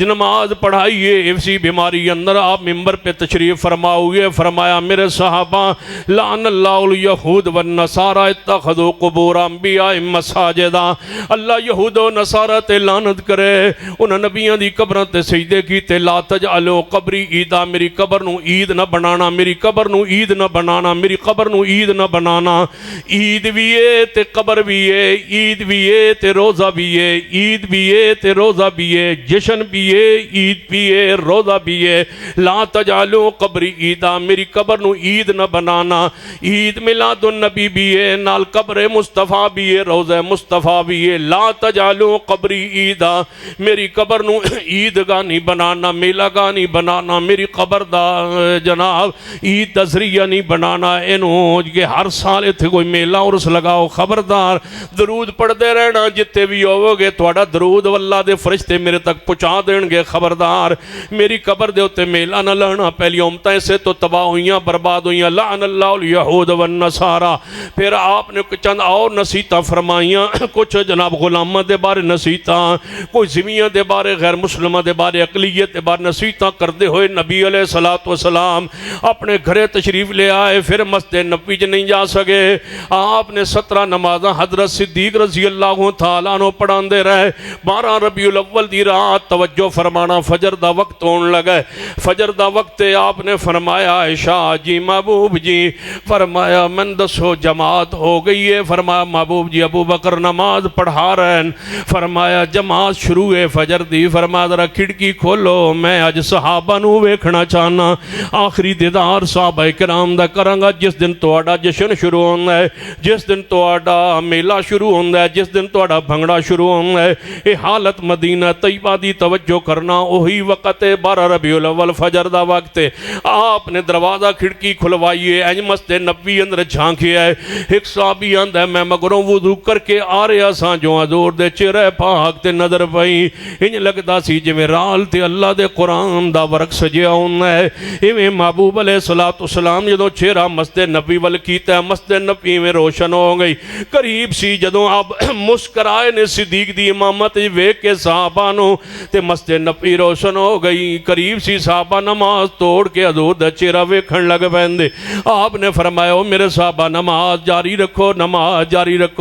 نماز پڑھائیے اسی بیماری اندر آپ ممبر پہ تشریف فرماؤئے فرمایا میرے صحابہ لعن اللہ الیہود والنصارى اتخذوا قبور انبیاء مساجدہ اللہ یہود و نصارہ تے لعنت کرے انہاں نبیوں دی قبروں تے سجدے کیتے لا تجعلوا قبری عیدا میری قبر نو عید نہ بنانا میری قبر نو عید نہ بنانا میری قبر نو عید نہ بنانا عید بھی ہے تے قبر بھی ہے عید بھی ہے تے روزہ بھی ہے عید بھی ہے تے روزہ بھی ہے جشن بھی ہے عید بھی ہے روزہ بھی ہے لا تجعلوا قبری عیدا میری قبر نو عید نہ بنانا عید میلاد النبی بھی ہے نال قبر مصطفیٰ بھی ہے روزہ مصطفیٰ بھی ہے لا تجعلوا قبری عیدا میری قبر نو عید گاہ نہیں بنانا میلہ گاہ نہیں بنانا میری قبر دا جناب عید دا ذریعہ نہیں بنانا انہوں کہ ہر سال اتھے کوئی میلہ عرس لگاؤ خبردار درود پڑھ دے رہنا جتے بھی ہوو گے توڑا درود واللہ دے فرشتے میرے تک پہنچا دیں گے خبردار میری قبر دے ہوتے میلہ نہ لڑنا پہلی امتیں سے تو تباہ ہوئیاں برباد ہوئیاں لعن اللہ الیہود والنصارى پھر آپ نے چند اور نصیحتاں فرمائیاں کچھ جناب غلامہ دے بارے نصیحتاں کوئی زمیاں دے بارے غیر مسلمہ دے بارے اقلیت دے بارے نصیحتاں کردے ہوئے نبی علیہ السلام اپنے گھرے تشریف لے آئے پھر مسجد نبوی جے نہیں جا سکے آپ نے 17 نمازاں حضرت صدیق رضی اللہ تعالیٰ عنہ پڑھان دے رہے 12 ربیع الاول دی رات توجہ فرمانا فجر دا وقت ہون لگا فجر دا وقت آپ نے فرمایا عائشہ جی محبوب جی فرمایا من دسو جماعت ہو گئی ہے فرمایا محبوب جی ابو بکر نماز پڑھا رہے ہیں فرمایا جماعت شروع ہے فجر دی فرمایا ذرا کھڑکی کھولو میں آج صحابہ نو ویکھنا چاہنا آخری دیدار صحابہ کرام دا کرانگا جس دن توڑا جشن شروع ہونا ہے جس دن توڑا میلہ شروع ہونا ہے جس دن توڑا بھنگڑا شروع ہونا ہے اے حالت مدینہ طیبہ دی توجہ کرنا وہی وقت 12 ربیع الاول فجر دا وقت آپ نے دروازہ کھڑکی کھلوائیے اینج مسجد نبوی اندر جھانکے ہے ایک صحابی آندا ہے میں مگروں وضو کر کے آ رہا ساں جو حضور دے چہرے پاک تے نظر پئی انج لگدا سی جویں رال تے اللہ دے قرآن دا ورق سجیا ہوندا ہے ایویں محبوب علیہ السلام جدوں چہرہ مسجد نبوی ول کیتا ہے مسجد نبوی میں روشن ہو گئی قریب سی جدوں آپ مسکرائے نے صدیق دی امامت ویکھ کے صحابہ نو تے مسجد نبوی روشن ہو گئی قریب سی صحابہ نماز توڑ کے حضور دا چہرہ ویکھن لگ پیندے آپ نے فرمایا او میرے صحابہ نماز جاری رکھو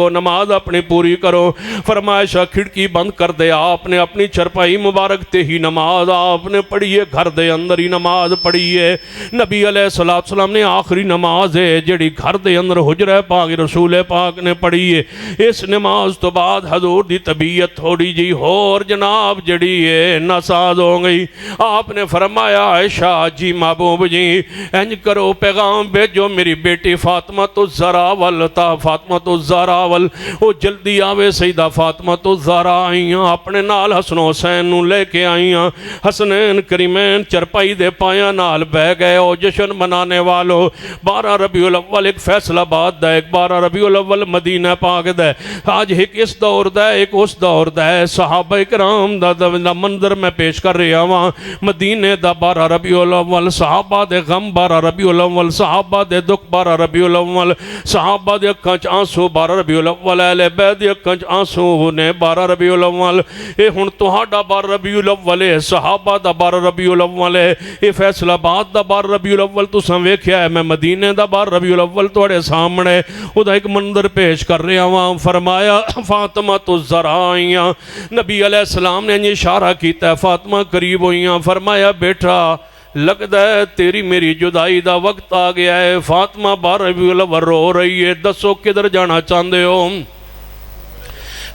نماز اپنی پوری کرو فرمائشہ کھڑکی بند کر دے آپ نے اپنی چرپائی مبارک تے ہی نماز آپ نے پڑھی ہے گھر دے اندر ہی نماز پڑھی ہے نبی علیہ السلام نے آخری نماز ہے جڑی گھر دے اندر حجرہ پاک رسول پاک نے پڑھی ہے اس نماز تو بعد حضور دی طبیعت تھوڑی جی ہو اور جناب جڑی ہے ناساز ہو گئی. آپ نے فرمایا عائشہ جی محبوب جی انج کرو پیغام بھیجو میری بیٹی فاطمہ تو زہرا ول تا فاطمہ تو زہرا ول وہ جلدی آوے. سیدہ فاطمہ تو زہرا آئیاں اپنے نال حسن حسین نو لے کے آئیاں. حسنین کریمین چرپائی دے پایاں نال بہ گئے. او جشن منانے والو 12 ربیع الاول ایک فیصل آباد دا ایک 12 ربیع الاول مدینہ پاک دا آج ایک اس دور دا ایک اس دور دا صحابہ کرام دا منظر میں پیش کر رہا ہوں. مدینہ دا 12 ربیع الاول صحابہ دے غم 12 ربیع الاول صحابہ دے دکھ 12 ربیع الاول صحابہ دے اکھاں چ آنسو 12 ربیع الاول اہل بیت دے اکھاں چ آنسو نے 12 ربیع الاول. اے ہن تہاڈا 12 ربیع الاول ہے صحابہ دا 12 ربیع الاول ہے. اے فیصل آباد دا 12 ربیع الاول تساں ویکھیا ہے. میں مدینہ دا 12 ربیع الاول تواڈے سامنے او دا ایک منظر پیش کر رہا ہوں. فرمایا فاطمہ تو زہرا آئیاں. نبی علیہ السلام نے اشارہ کیتا ہے فاطمہ قریب ہوئیاں. فرمایا بیٹا لگتا ہے تیری میری جدائی دا وقت آ گیا ہے. فاطمہ 12 ربیع الاول رو رہی ہے. دسو کدھر جانا چاہتے ہو؟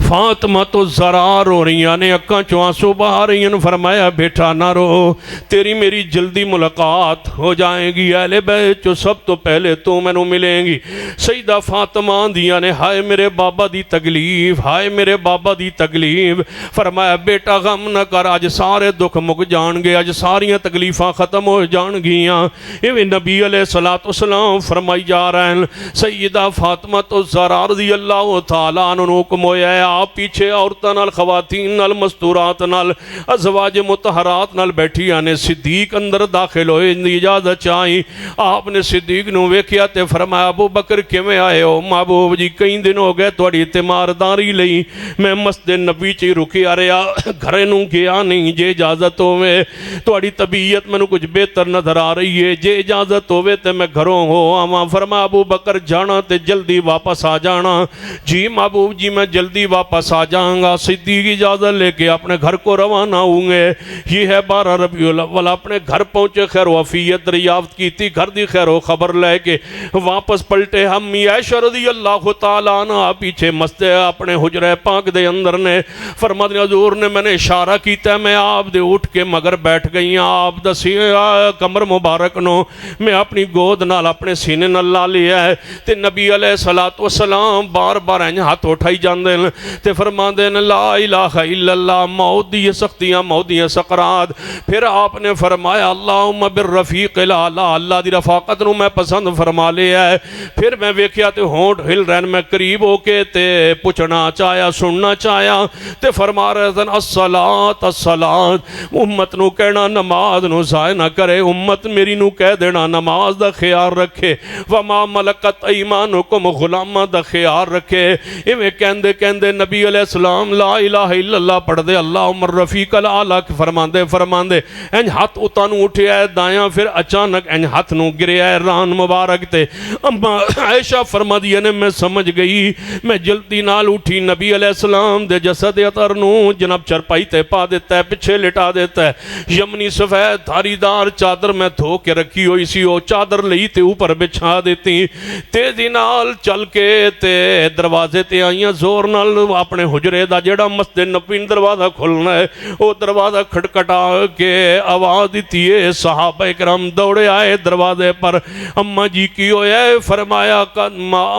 فاطمہ تو زہرا رو رہی نے اکھاں چوں آنسو بہا رہی ہیں. فرمایا بیٹا نہ رو تیری میری جلدی ملاقات ہو جائے گی. اہل بیت چوں سب تو پہلے تو مینوں ملیں گی. سیدہ فاطمہ آندیاں نے ہائے میرے بابا دی تکلیف ہائے میرے بابا دی تکلیف. فرمایا بیٹا غم نہ کر اج سارے دکھ مک جان گے اج ساریاں تکلیفاں ختم ہو جان گیاں. ایویں نبی علیہ الصلوۃ والسلام فرمائی جا رہے ہیں. سیدہ فاطمہ تو زہرا رضی اللہ تعالیٰ عنہ حکم ہویا ہے آپ پیچھے عورتاں نال خواتین نال مستورات نال ازواج مطہرات نال بیٹھی آنے. صدیق اندر داخل ہوئے اجازت چاہی. آپ نے صدیق نو ویکھیا تے فرمایا ابو بکر کیویں آئے ہو؟ محبوب جی کئی دن ہو گئے تواڈی تیمارداری لئی میں مسجد نبی چ رکیا رہیا گھرے نوں گیا نہیں. جے اجازت ہوے تواڈی طبیعت مینوں کچھ بہتر نظر آ رہی ہے جے اجازت ہوے تے میں گھروں ہو آواں. فرمایا ابو بکر جانا تے جلدی واپس آ جانا. جی محبوب جی میں جلدی واپس آ جاؤں گا. صدیق اجازت لے کے اپنے گھر کو روانہ ہوں گے. یہ ہے 12 ربیع الاول. اپنے گھر پہنچے خیر و عافیت دریافت کی تھی گھر دی خیر و خبر لے کے واپس پلٹے. ہم عائشہ رضی اللہ تعالیٰ عنہ پیچھے مسجد اپنے حجرہ پاک دے اندر نے فرمایا حضور نے میں نے اشارہ کیتا ہے میں آپ دے اٹھ کے مگر بیٹھ گئی ہوں. آپ دسی کمر مبارک نو میں اپنی گود نال اپنے سینے نال لا لیا ہے تے نبی علیہ الصلوۃ والسلام بار بار انج ہاتھ اٹھائی جاندے تے فرماندے نے لا الہ الا اللہ موت دی سختیاں موت دی سکرات. پھر آپ نے فرمایا اللہم بالرفیق الاعلی اللہ دی رفاقت نو میں پسند فرما لیا ہے. پھر میں ویکھیا تے ہونٹ ہل رہن میں قریب ہو کے تے پوچھنا چاہیا سننا چاہیا تے فرما رہے تھے الصلاۃ الصلاۃ امت نو کہنا نماز نو ضائع نہ کرے. امت میری نو کہہ دینا نماز دا خیال رکھے. وما ملکت ایمانکم غلامہ دا خیال رکھے. ایویں کہندے کہندے نبی علیہ السلام لا الہ الا اللہ پڑھ دے اللہم الرفیق الاعلی فرماندے انج ہاتھ اتانو اٹھیا ہے دایاں پھر اچانک انج ہاتھ نو گریا ہے ران مبارک تے. اما عائشہ فرما دی نے میں سمجھ گئی. میں جلدی نال اٹھی نبی علیہ السلام دے جسد اطہر نو جناب چرپائی تے پا دیتا ہے پچھے لٹا دیتا ہے. یمنی سفید دھاری دار چادر میں دھو کے رکھی ہوئی سی وہ چادر لئی تے اوپر بچھا دیتی. تیزی نال چل کے تے دروازے تے آئیاں زور نال اپنے حجرے دا جڑا مسجد نبوی دروازہ کھلنا ہے وہ دروازہ کھٹکھٹا کے آواز دیتی ہے. صحابہ کرام دوڑے آئے دروازے پر. اماں جی کی ہویا ہے؟ فرمایا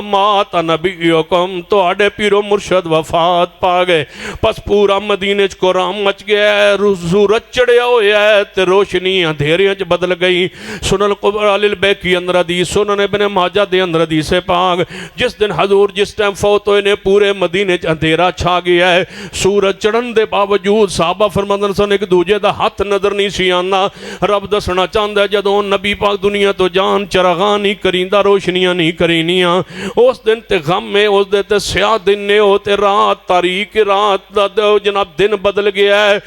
مات نبیکم تواڈے پیرو مرشد وفات پا گئے. پس پورا مدینے چ قرآن مچ گیا ہے. سورج چڑھیا ہویا ہے تے روشنی اندھیریاں چ بدل گئی. سنن کبریٰ للبیہقی اندر حدیث سنن ابن ماجہ دے اندر حدیث پاک جس دن حضور جس ٹائم فوت ہوئے نے پورے مدینے چ اندھیرا چھا گیا ہے. سورج چڑھن دے باوجود صحابہ فرماندے سن ایک دوجے دا ہاتھ نظر نہیں سی آندا. رب دسنا چاہندا ہے جدوں نبی پاک دنیا تو جان چراغاں نہیں کریندا روشنیاں نہیں کرینیاں اس دن تے غم ہے اس دن تے سیاہ دن نے ہو تے رات تاریک رات دا جناب دن بدل گیا ہے.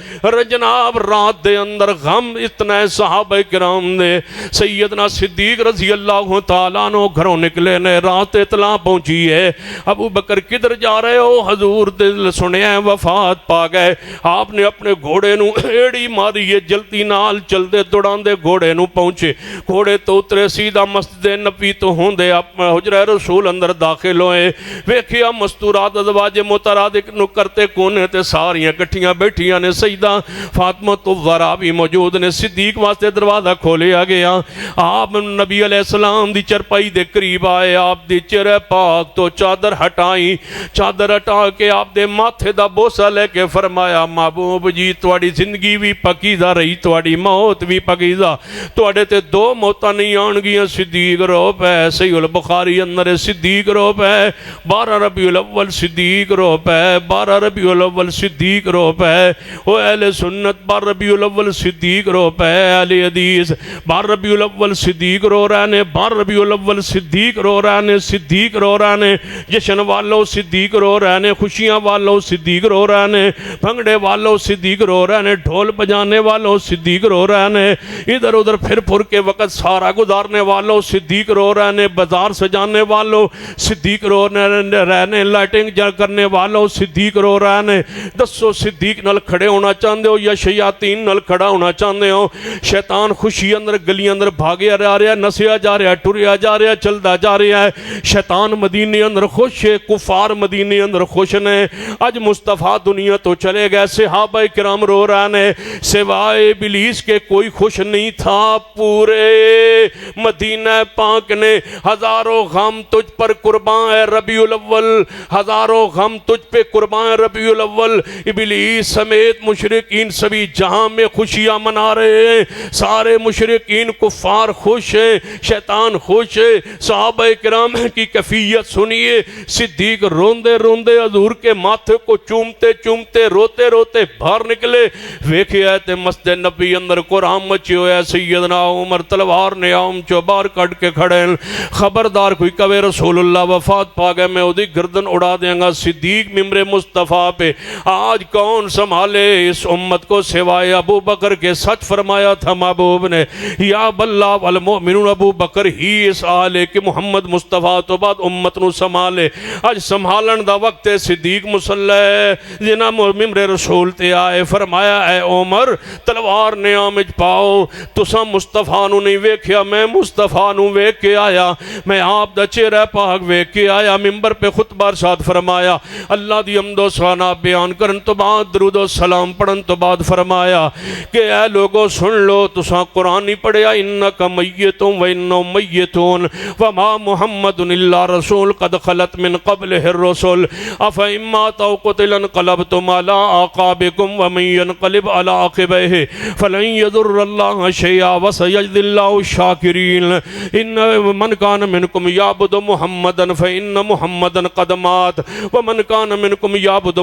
جناب رات دے اندر غم اتنا ہے. صحابہ کرام دے سیدنا صدیق رضی اللہ تعالیٰ عنہ گھروں نکلے نے رات اطلاع پہنچی ہے ابو بکر کدھر جا رہے ہو؟ حضور حضور دل سنیا وفات پا گئے. آپ نے اپنے گھوڑے نو ایڑی ماری ہے, جلدی نال چل دے دوڑان دے گھوڑے نو پہنچے. گھوڑے تو اترے سیدھا مسجد نبی تو ہوں دے حجرہ رسول اندر داخل ہوئے. ویکھیا مستورات ازواج مترادق نو کرتے کونے تے ساریاں کٹھیاں بیٹھیاں نے. سیدہ فاطمہ الزہرا بھی موجود نے. صدیق واسطے دروازہ کھولیا گیا. آپ نبی علیہ السلام دی چرپائی دے قریب آئے. آپ دی چہرے پاک تو چادر ہٹائی. چادر ہٹا کے آپ دے ماتھے دا بوسہ لے کے فرمایا محبوب جی تواڈی زندگی بھی پکیزہ رہی, تواڈی موت بھی پکیزہ. تواڈے تے دو موتاں نہیں آن گیاں. صدیق رو پے. صحیح البخاری اندر صدیق رو پے. 12 ربیع الاول صدیق رو پے. 12 ربیع الاول صدیق رو پے. او اہل سنت 12 ربیع الاول صدیق رو پے. اہل حدیث 12 ربیع الاول صدیق رو رہنے. 12 ربیع الاول صدیق رو رہنے. صدیق رو رہنے. جشن والوں صدیق رو رہنے. خوشیاں والوں صدیق رو رہنے. بھنگڑے والوں صدیق رو رہنے. ڈھول بجانے والوں صدیق رو رہنے. ادھر ادھر پھر پھر کے وقت سارا گزارنے والوں صدیق رو رہنے. بازار سجانے والوں صدیق رو رہنے. لائٹنگ کرنے والوں صدیق رو رہنے. دسو صدیق نال کھڑے ہونا چاہتے ہو یا شیاطین نال کھڑا ہونا چاہتے ہو؟ شیطان خوشی اندر گلی اندر بھاگیا جا رہا ہے, نسیا جا رہا ہے, ٹریا جا رہا ہے, چلدا جا رہا ہے. شیطان مدینے اندر خوش ہے, کفار مدینے اندر خوش نے. اج مصطفیٰ دنیا تو چلے گئے. صحابہ کرام رو رہے ہیں. سوائے ابلیس کے کوئی خوش نہیں تھا. پورے مدینہ پاک نے ہزاروں غم تجھ پر قربان ہے ربیع الاول. ہزاروں غم تجھ پہ قربان ہے ربیع الاول. ابلیس سمیت مشرکین سبھی جہاں میں خوشیاں منا رہے ہیں. سارے مشرکین کفار خوش ہیں, شیطان خوش ہے. صحابہ کرام کی کیفیت سنیے. صدیق روندے روندے حضور کے ماتھے کو چومتے چومتے روتے روتے باہر نکلے. ویکھیا تے مسجد نبی اندر قرآن مچی ہویا. سیدنا عمر تلوار نے آم چو باہر کٹ کے کھڑے. خبردار کوئی کہے رسول اللہ وفات پا گئے میں اودی گردن اڑا دیں گا. صدیق ممبر مصطفیٰ پہ آج کون سنبھالے اس امت کو سوائے ابو بکر کے؟ سچ فرمایا تھا محبوب نے, یا باللہ والمؤمنون ابو بکر ہی اس آلے کہ محمد مصطفیٰ تو بعد امت نو سنبھالے. آج سنبھالن دا وقت ہے. صدیق مسلح جنہ ممبر رسول تے آئے. فرمایا اے عمر تلوار نے آمج پاؤ. تسا مصطفیٰ نو نہیں ویکھیا, میں مصطفیٰ نو ویکھ کے آیا. میں آپ دا چہرہ پاک ویکھ کے آیا. ممبر پہ خطبہ ارشاد فرمایا. اللہ دی حمد و ثنا بیان کرن تو بعد درود و سلام پڑھن تو بعد فرمایا کہ اے لوگو سن لو. تسا قرآن نہیں پڑھیا انکا میتون و انہم میتون وما محمد الا رسول قد خلت من قبلہ الرسل افا امات او قتل انقلبتم علی آقابکم ومن ينقلب علی عقبہ فلن یضر اللہ شیئا وسیجزی اللہ الشاکرین. ان من کان منکم یعبد محمدا فإن محمدا قد مات ومن کان منکم یعبد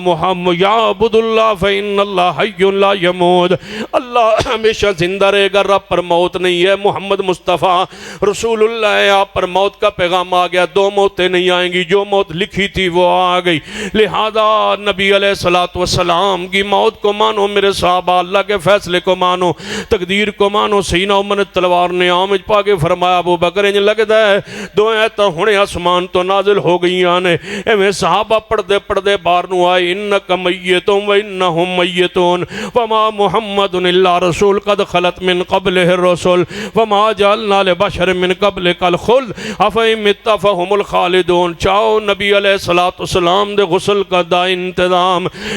اللہ فإن اللہ حی لا یموت. اللہ ہمیشہ زندہ رہے گا, رب پر موت نہیں ہے. محمد مصطفیٰ رسول اللہ ہے, آپ پر موت کا پیغام آ گیا. دو موتیں نہیں آئیں گی, جو موت لکھی تھی وہ آ گئی. لہذا نبی علیہ السلام کی موت کو مانو میرے صحابہ, اللہ کے فیصلے کو مانو, تقدیر کو مانو. سینہ عمر تلوار نے آمج پا کے فرمایا ابو بکر انج لگتا ہے دو ایتاں ہونے آسمان تو نازل ہو گئی آنے. ایویں صحابہ پڑھدے پڑھدے بار نو آئے انکا میتون و انہم میتون وما محمد الا رسول قد خلت من قبلہ الرسل وما جعلنا لبشر من قبلک الخلد افإن مت فهم الخالدون. چاہو نبی علیہ السلام دے غسل کا دا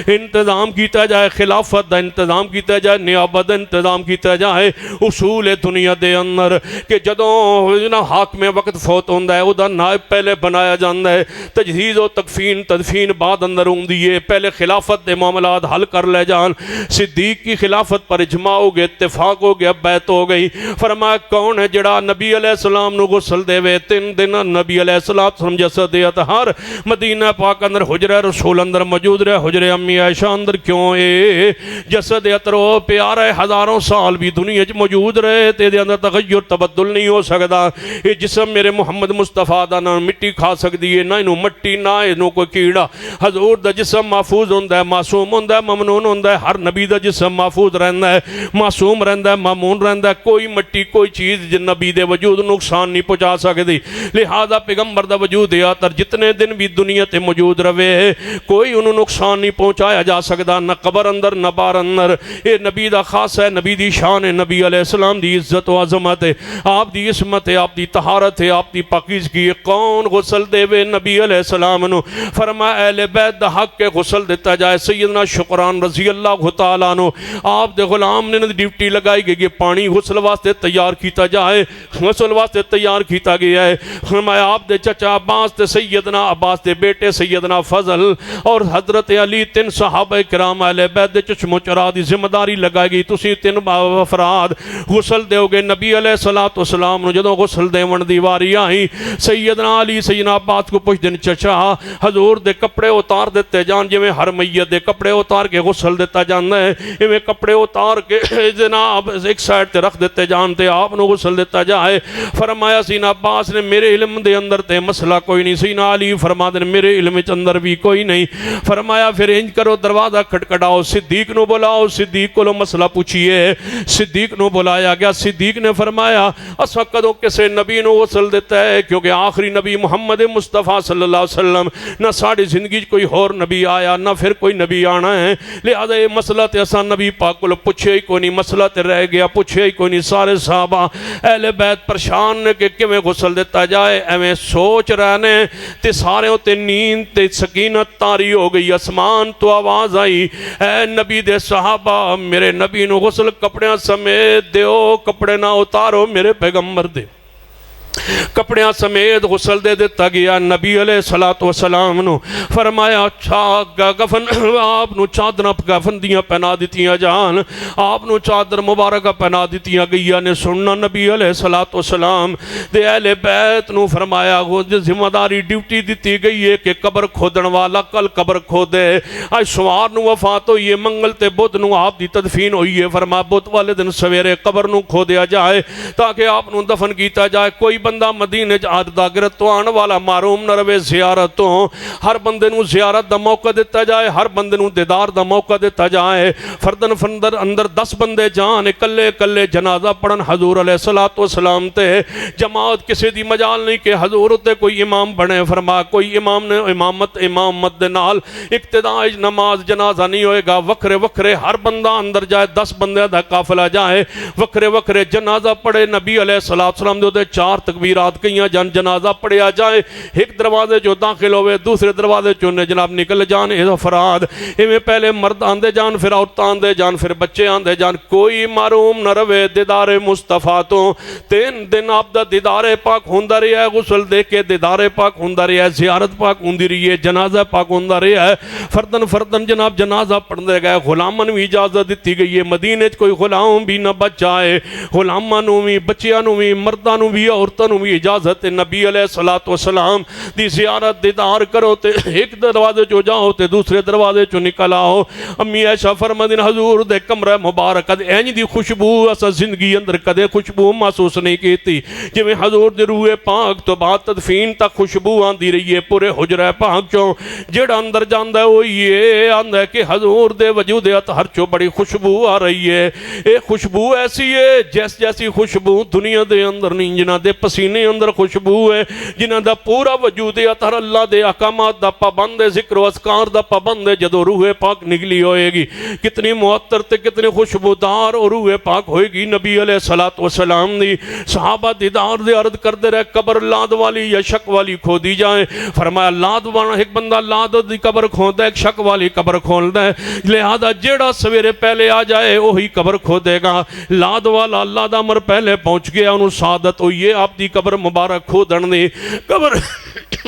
انتظام کیتا جائے, خلافت دا انتظام کیتا جائے, نیابت دا انتظام کیتا جائے. اصول دنیا دے اندر کہ جدوں حاکم وقت فوت ہوندا ہے او دا نائب پہلے بنایا جاندا ہے. تجہیز و تدفین بعد اندر ہوندی ہے. پہلے خلافت دے معاملات حل کر لے جان. صدیق کی خلافت پر اجماع ہو گیا, اتفاق ہو گیا, بیعت ہو گئی. فرمایا کون ہے جڑا نبی علیہ السلام نو غسل دے وے؟ 3 دن نبی علیہ السلام جسد اطہار مدینہ پاک اندر حجرہ رسول اندر موجود رہے. حجرہ امی عائشہ اندر کیوں اے جسد اطہار پیارا ہے, ہزاروں سال بھی دنیا چ موجود رہے. تے دے اندر تغیر تبدل نہیں ہو سکتا. یہ جسم میرے محمد مصطفیٰ دا نہ مٹی کھا سکتی ہے، نہ انہوں مٹی نہ انہوں کوئی کیڑا. حضور دا جسم محفوظ ہوندہ ہے، معصوم ہوندہ ہے، ممنون ہوندہ ہے. ہر نبی دا جسم محفوظ رہندہ ہے، معصوم رہندہ ہے، مامون رہندہ ہے. کوئی مٹی کوئی چیز جن نبی دے وجود نقصان نہیں پہنچا سکتی. لہذا پیغمبر دا وجود یاتر جتنے دن بھی دنیا تے موجود رہے کوئی انہوں نقصان نہیں پہنچایا جا سکتا، نہ قبر اندر نہ بار اندر. اے نبی دا خاص ہے، نبی دی شان ہے، نبی علیہ السلام دی عزت و عظمت ہے، آپ دی عصمت ہے، آپ دی طہارت ہے، آپ دی پاکیزگی ہے. کون غسل دے وے نبی علیہ السلام نو؟ فرمایا اہل بیت دا حق کے غسل دیتا جائے. سیدنا شکران رضی اللہ تعالیٰ عنہ آپ دے غلام نے ڈیوٹی لگائی گئی کہ پانی غسل واسطے تیار کیتا جائے، غسل واسطے تیار کیتا گیا ہے. فرمایا آپ دے چچا عباس تے سیدنا عباس دے بیٹے سیدنا فضل اور حضرت علی تین صحابہ کرام اہل بیت دے چشم و چراغ دی ذمہ داری لگائی گئی. تسی تین افراد غسل دیو گے. نبی علیہ السلام نو جدوں غسل دیون دی واری آئی سیدنا علی سیدنا عباس کو پوچھ دن چچا حضور دے کپڑے اتار دیتے جان جویں ہر میت دے کپڑے اتار کے غسل دیتا جاندا ہے، ایویں کپڑے اتار کے جناب ایک سائڈ تے رکھ دیتے جان تے آپ نو غسل دیتا جائے. فرمایا سیدنا عباس نے میرے علم دے اندر تے مسئلہ کوئی نہیں. سیدنا علی فرما دے میرے علم کے اندر بھی کوئی نہیں. فرمایا پھر انج کرو دروازہ کھٹکھٹاؤ، صدیق نو بلاؤ، صدیق کو مسئلہ پوچھئے. صدیق نو بلایا گیا. صدیق نے فرمایا اسا کدوں کسے نبی نو غسل دیتا ہے کیونکہ آخری نبی محمد مصطفیٰ صلی اللہ علیہ وسلم نہ ساڑی زندگی کوئی اور نبی آیا نہ پھر کوئی نبی آنا ہے. لہذا یہ مسئلہ تے اسا نبی پاک کو پوچھے ہی کوئی نہیں، مسئلہ تے رہ گیا پوچھے ہی کوئی نہیں. سارے صحابہ اہل بیت پریشان نے کہ کیویں غسل دیتا جائے. ایویں سوچ رہنے تے سارے تے نیند تے سکینت طاری ہو گئی. آسمان تو آواز آئی اے نبی دے صحابہ میرے نبی نو غسل کپڑیاں سمیت دیو، کپڑے نہ اتارو میرے پیغمبر دے. کپڑیاں سمیت غسل دے دیتا گیا. نبی علیہ السلام نو فرمایا گفن آپ نو چادر گفن دیاں پہنا دیتیاں جان، آپ نو چادر مبارکہ پہنا دیتیاں گیا نے. سننا نبی علیہ السلام دے اہل بیت نو فرمایا ذمہ داری ڈیوٹی دیتی گئی ہے کہ قبر کھودن والا کل قبر کھودے. آج سوار نو وفات ہوئی ہے، منگل تے بدھ نو آپ دی تدفین ہوئی ہے. فرمایا بدھ والے دن سویرے قبر نو کھودیا جائے تاکہ آپ نو دفن کیتا جائے. کوئی بندہ مدینے عادت تو آن والا معروم نہ روے زیارت تو. ہر بندے نو زیارت دا موقع دیتا جائے، ہر بندے نو دیدار دا موقع دیتا جائے. فردن فردن اندر 10 بندے جان اکلے اکلے جنازہ پڑھن. حضور علیہ السلام تے جماعت کسی دی مجال نہیں کہ حضور تے کوئی امام بنے. فرما کوئی امام نے امامت دے نال اقتداء نماز جنازہ نہیں ہوئے گا. وکھرے وکھرے ہر بندہ اندر جائے، 10 بندے دا قافلہ جائے، وکھرے وکھرے جنازہ پڑھے. نبی علیہ السلام دے 4 تکبیرات کئیاں جان جنازہ پڑھیا جائے. ایک دروازے جو داخل ہوئے دوسرے دروازے چونے جناب نکل جان. اے افراد ایویں پہلے مرد آندے جان پھر عورتاں آندے جان پھر بچے آندے جان. کوئی معروم نہ روے دیدار مصطفیٰ تو. 3 دن آپ دا دیدار پاک ہوندہ رہا ہے. غسل دے کے دیدار پاک ہوندہ رہا ہے، زیارت پاک ہوندی رہی ہے، جنازہ پاک ہوندہ رہا ہے. فردن فردن جناب جنازہ پڑھنے گئے. غلامن بھی اجازت دیتی گئی ہے مدینے کوئی غلام بھی نہ بچ جائے. غلامانوں بھی بچیانوں بھی مردانوں بھی عورتانوں بھی اجازت. نبی علیہ السلام دی زیارت دیدار کرو تے ایک دروازے چو جاؤ تے دوسرے دروازے چو نکل آؤ. امی عائشہ فرماندین حضور دے کمرہ مبارک اینج دی خوشبو اسا زندگی اندر کدے خوشبو محسوس نہیں کیتی جویں حضور دے روح پاک تو بعد تدفین تک خوشبو آندی رہی ہے. پورے حجرہ پاک چوں جڑا اندر جاندا ہے وہ یہ آندا ہے کہ حضور دے وجود اطہر چوں بڑی خوشبو آ رہی ہے. اے خوشبو ایسی ہے جیسی خوشبو دنیا دے اندر نہیں. جنہاں دے پسینے اندر خوشبو ہے، جنہاں دا پورا وجود اطہر اللہ دے احکامات دا پابند ہے، ذکر و اذکار دا پابند ہے. جدو روح پاک نکلی ہوئے گی کتنی معطر تے کتنی خوشبودار اور روح پاک ہوئے گی. نبی علیہ السلام دی صحابہ دیدار دے عرض کر دے رہے قبر لاد والی یا شک والی کھو دی جائے. فرمایا لاد والا ایک بندہ لاد دی قبر کھود ہے، ایک شک والی قبر کھول دے. لہذا جیڑا سویرے پہلے آ جائے وہی قبر کھو دے گا. لاد والا اللہ دا امر پہلے پہنچ گیا، انہوں سعادت ہوئی ہے آپ دی قبر مبارک کھو دن دی. قبر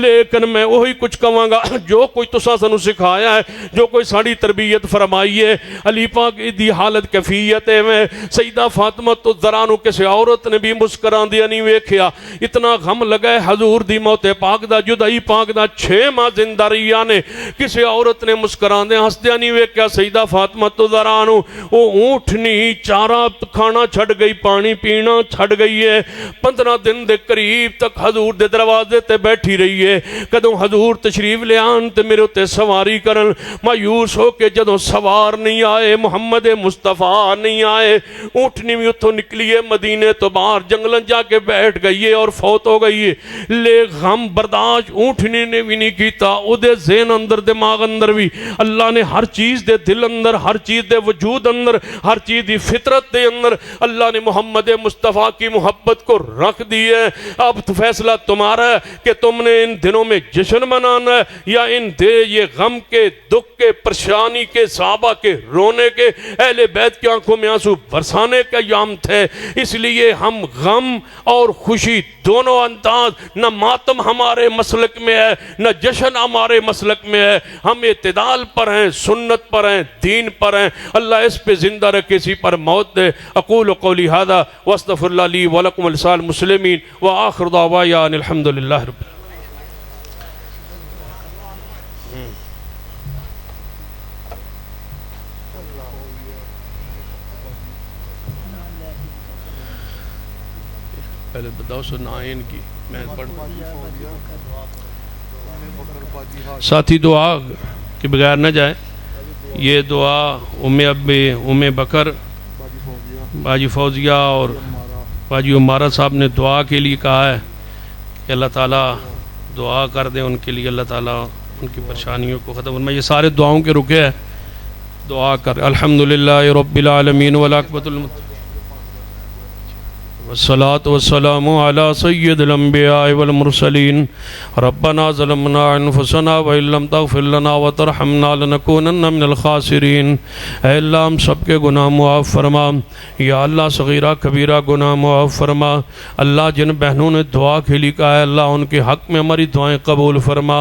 لیکن میں وہی کچھ کہاں گا جو کوئی تسا سانو سکھایا ہے, جو کوئی ساڑی تربیت فرمائی ہے. علی پاک دی حالت کیفیت ہے میں سیدہ فاطمہ تو ذرانو کسی عورت نے بھی مسکران دیا نہیں ویکھیا. اتنا غم لگا ہے حضور دی موت پاک دا, جدائی پاک دا 6 ماہ زندہ رہیا نے کسی عورت نے مسکران دے ہنس دیا نہیں ویکھیا. سیدہ فاطمہ تو ذرانو وہ اونٹنی چارہ کھانا چھڑ گئی, پانی پینا چھڑ گئی ہے. 15 دن دے قریب تک حضور دے دروازے تے بیٹھی رہی ہے. کدوں حضور تشریف لے آن تے میرے تے سواری کرن, مایوس ہو کے جدوں سوار نہیں آئے, محمد مصطفیٰ نہیں آئے, اونٹنی بھی اتھوں نکلی ہے مدینے تو باہر جنگلن جا کے بیٹھ گئی ہے اور فوت ہو گئی ہے. لے غم برداشت اونٹنی نے بھی نہیں کیتا. او دے ذہن اندر دماغ اندر بھی اللہ نے ہر چیز دے دل اندر, ہر چیز دے وجود اندر, ہر چیز دی فطرت دے اندر اللہ نے محمد مصطفیٰ کی محبت کو رکھ دی ہے. اب تو فیصلہ تمہارا ہے کہ تم نے ان دنوں میں جشن منانا ہے یا ان دے یہ غم کے, دکھ کے, پریشانی کے, صحابہ کے رونے کے, اہل بیت کی آنکھوں میں آنسو برسانے کا ایام تھے. اس لیے ہم غم اور خوشی دونوں انداز, نہ ماتم ہمارے مسلک میں ہے نہ جشن ہمارے مسلک میں ہے. ہم اعتدال پر ہیں, سنت پر ہیں, دین پر ہیں. اللہ اس پہ زندہ رکھے, اسی پر موت دے. اقول قولی ھذا واستغفر اللہ لی ولکم ولسائر المسلمین وآخر دعوایا ان الحمدللہ رب العالمین. پہلے بتاؤ سنا ان کی میں پڑھ ساتھی دعا کے بغیر نہ جائے. یہ دعا ام بکر, باجی فوزیہ اور باجی عمارہ صاحب نے دعا کے لیے کہا ہے کہ اللہ تعالیٰ دعا کر دیں ان کے لیے, اللہ تعالیٰ ان کی پریشانیوں کو ختم فرمائے. یہ سارے دعاؤں کے رکے ہیں, دعا کر. الحمدللہ رب العالمین والعاقبۃ للمتقین والصلاة والسلام على سید الانبیاء والمرسلین. ربنا ظلمنا انفسنا وإن لم تغفر لنا وترحمنا لنکونن من الخاسرین. اے اللہ ہم سب کے گناہ معاف فرما, یا اللہ صغیرہ کبیرہ گناہ معاف فرما. اللہ جن بہنوں نے دعا کے لیے کہا ہے اللہ ان کے حق میں ہماری دعائیں قبول فرما.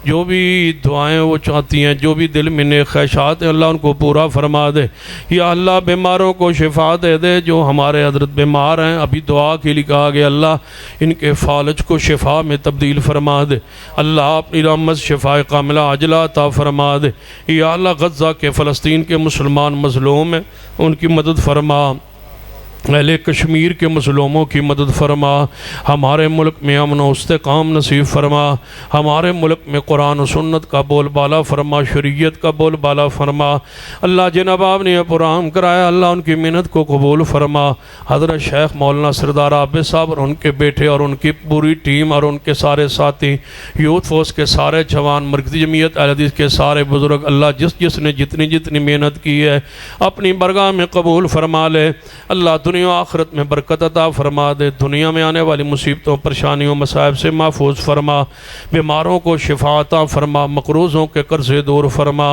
جو بھی دعائیں وہ چاہتی ہیں, جو بھی دل میں نیک خواہشات ہیں اللہ ان کو پورا فرما دے. یا اللہ بیماروں کو شفا دے دے, جو ہمارے حضرت بیمار ہیں ابھی دعا کے لیے کہا گیا اللہ ان کے فالج کو شفا میں تبدیل فرما دے. اللہ اپنی رحمت شفا کاملہ عاجلہ عطا فرما دے. یا اللہ غزہ کے فلسطین کے مسلمان مظلوم ہیں ان کی مدد فرما. اہل کشمیر کے مظلوموں کی مدد فرما. ہمارے ملک میں امن و استحکام نصیب فرما. ہمارے ملک میں قرآن و سنت کا بول بالا فرما, شریعت کا بول بالا فرما. اللہ جن احباب نے یہ پروگرام کرایا اللہ ان کی محنت کو قبول فرما. حضرت شیخ مولانا سردار عابد صاحب اور ان کے بیٹے اور ان کی پوری ٹیم اور ان کے سارے ساتھی, یوتھ فورس کے سارے جوان, مرکزی جمعیت اہل حدیث کے سارے بزرگ, اللہ جس نے جتنی محنت کی ہے اپنی برگاہ میں قبول فرما لے. اللہ دنیا آخرت میں برکت عطا فرما دے. دنیا میں آنے والی مصیبتوں, پریشانیوں, مصائب سے محفوظ فرما. بیماروں کو شفا عطا فرما, مقروضوں کے قرضے دور فرما.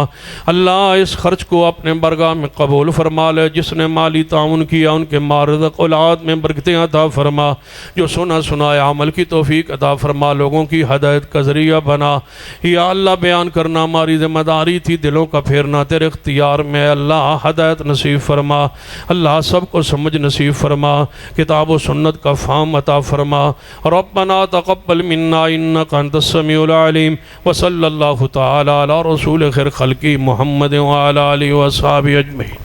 اللہ اس خرچ کو اپنے برگاہ میں قبول فرما لے. جس نے مالی تعاون کیا ان کے مال رزق اولاد میں برکتیں عطا فرما. جو سنا سنایا عمل کی توفیق عطا فرما, لوگوں کی ہدایت کا ذریعہ بنا. یا اللہ بیان کرنا ہماری ذمہ داری تھی, دلوں کا پھیرنا تیرے اختیار میں. اللہ ہدایت نصیب فرما. اللہ سب کو سمجھ نصیب فرما, کتاب و سنت کا فہم عطا فرما. ربنا تقبل منا انک انت السمیع العلیم. وصلی اللہ تعالی علی رسول خیر خلقی محمد وعلی آلہ وصحبہ اجمعین.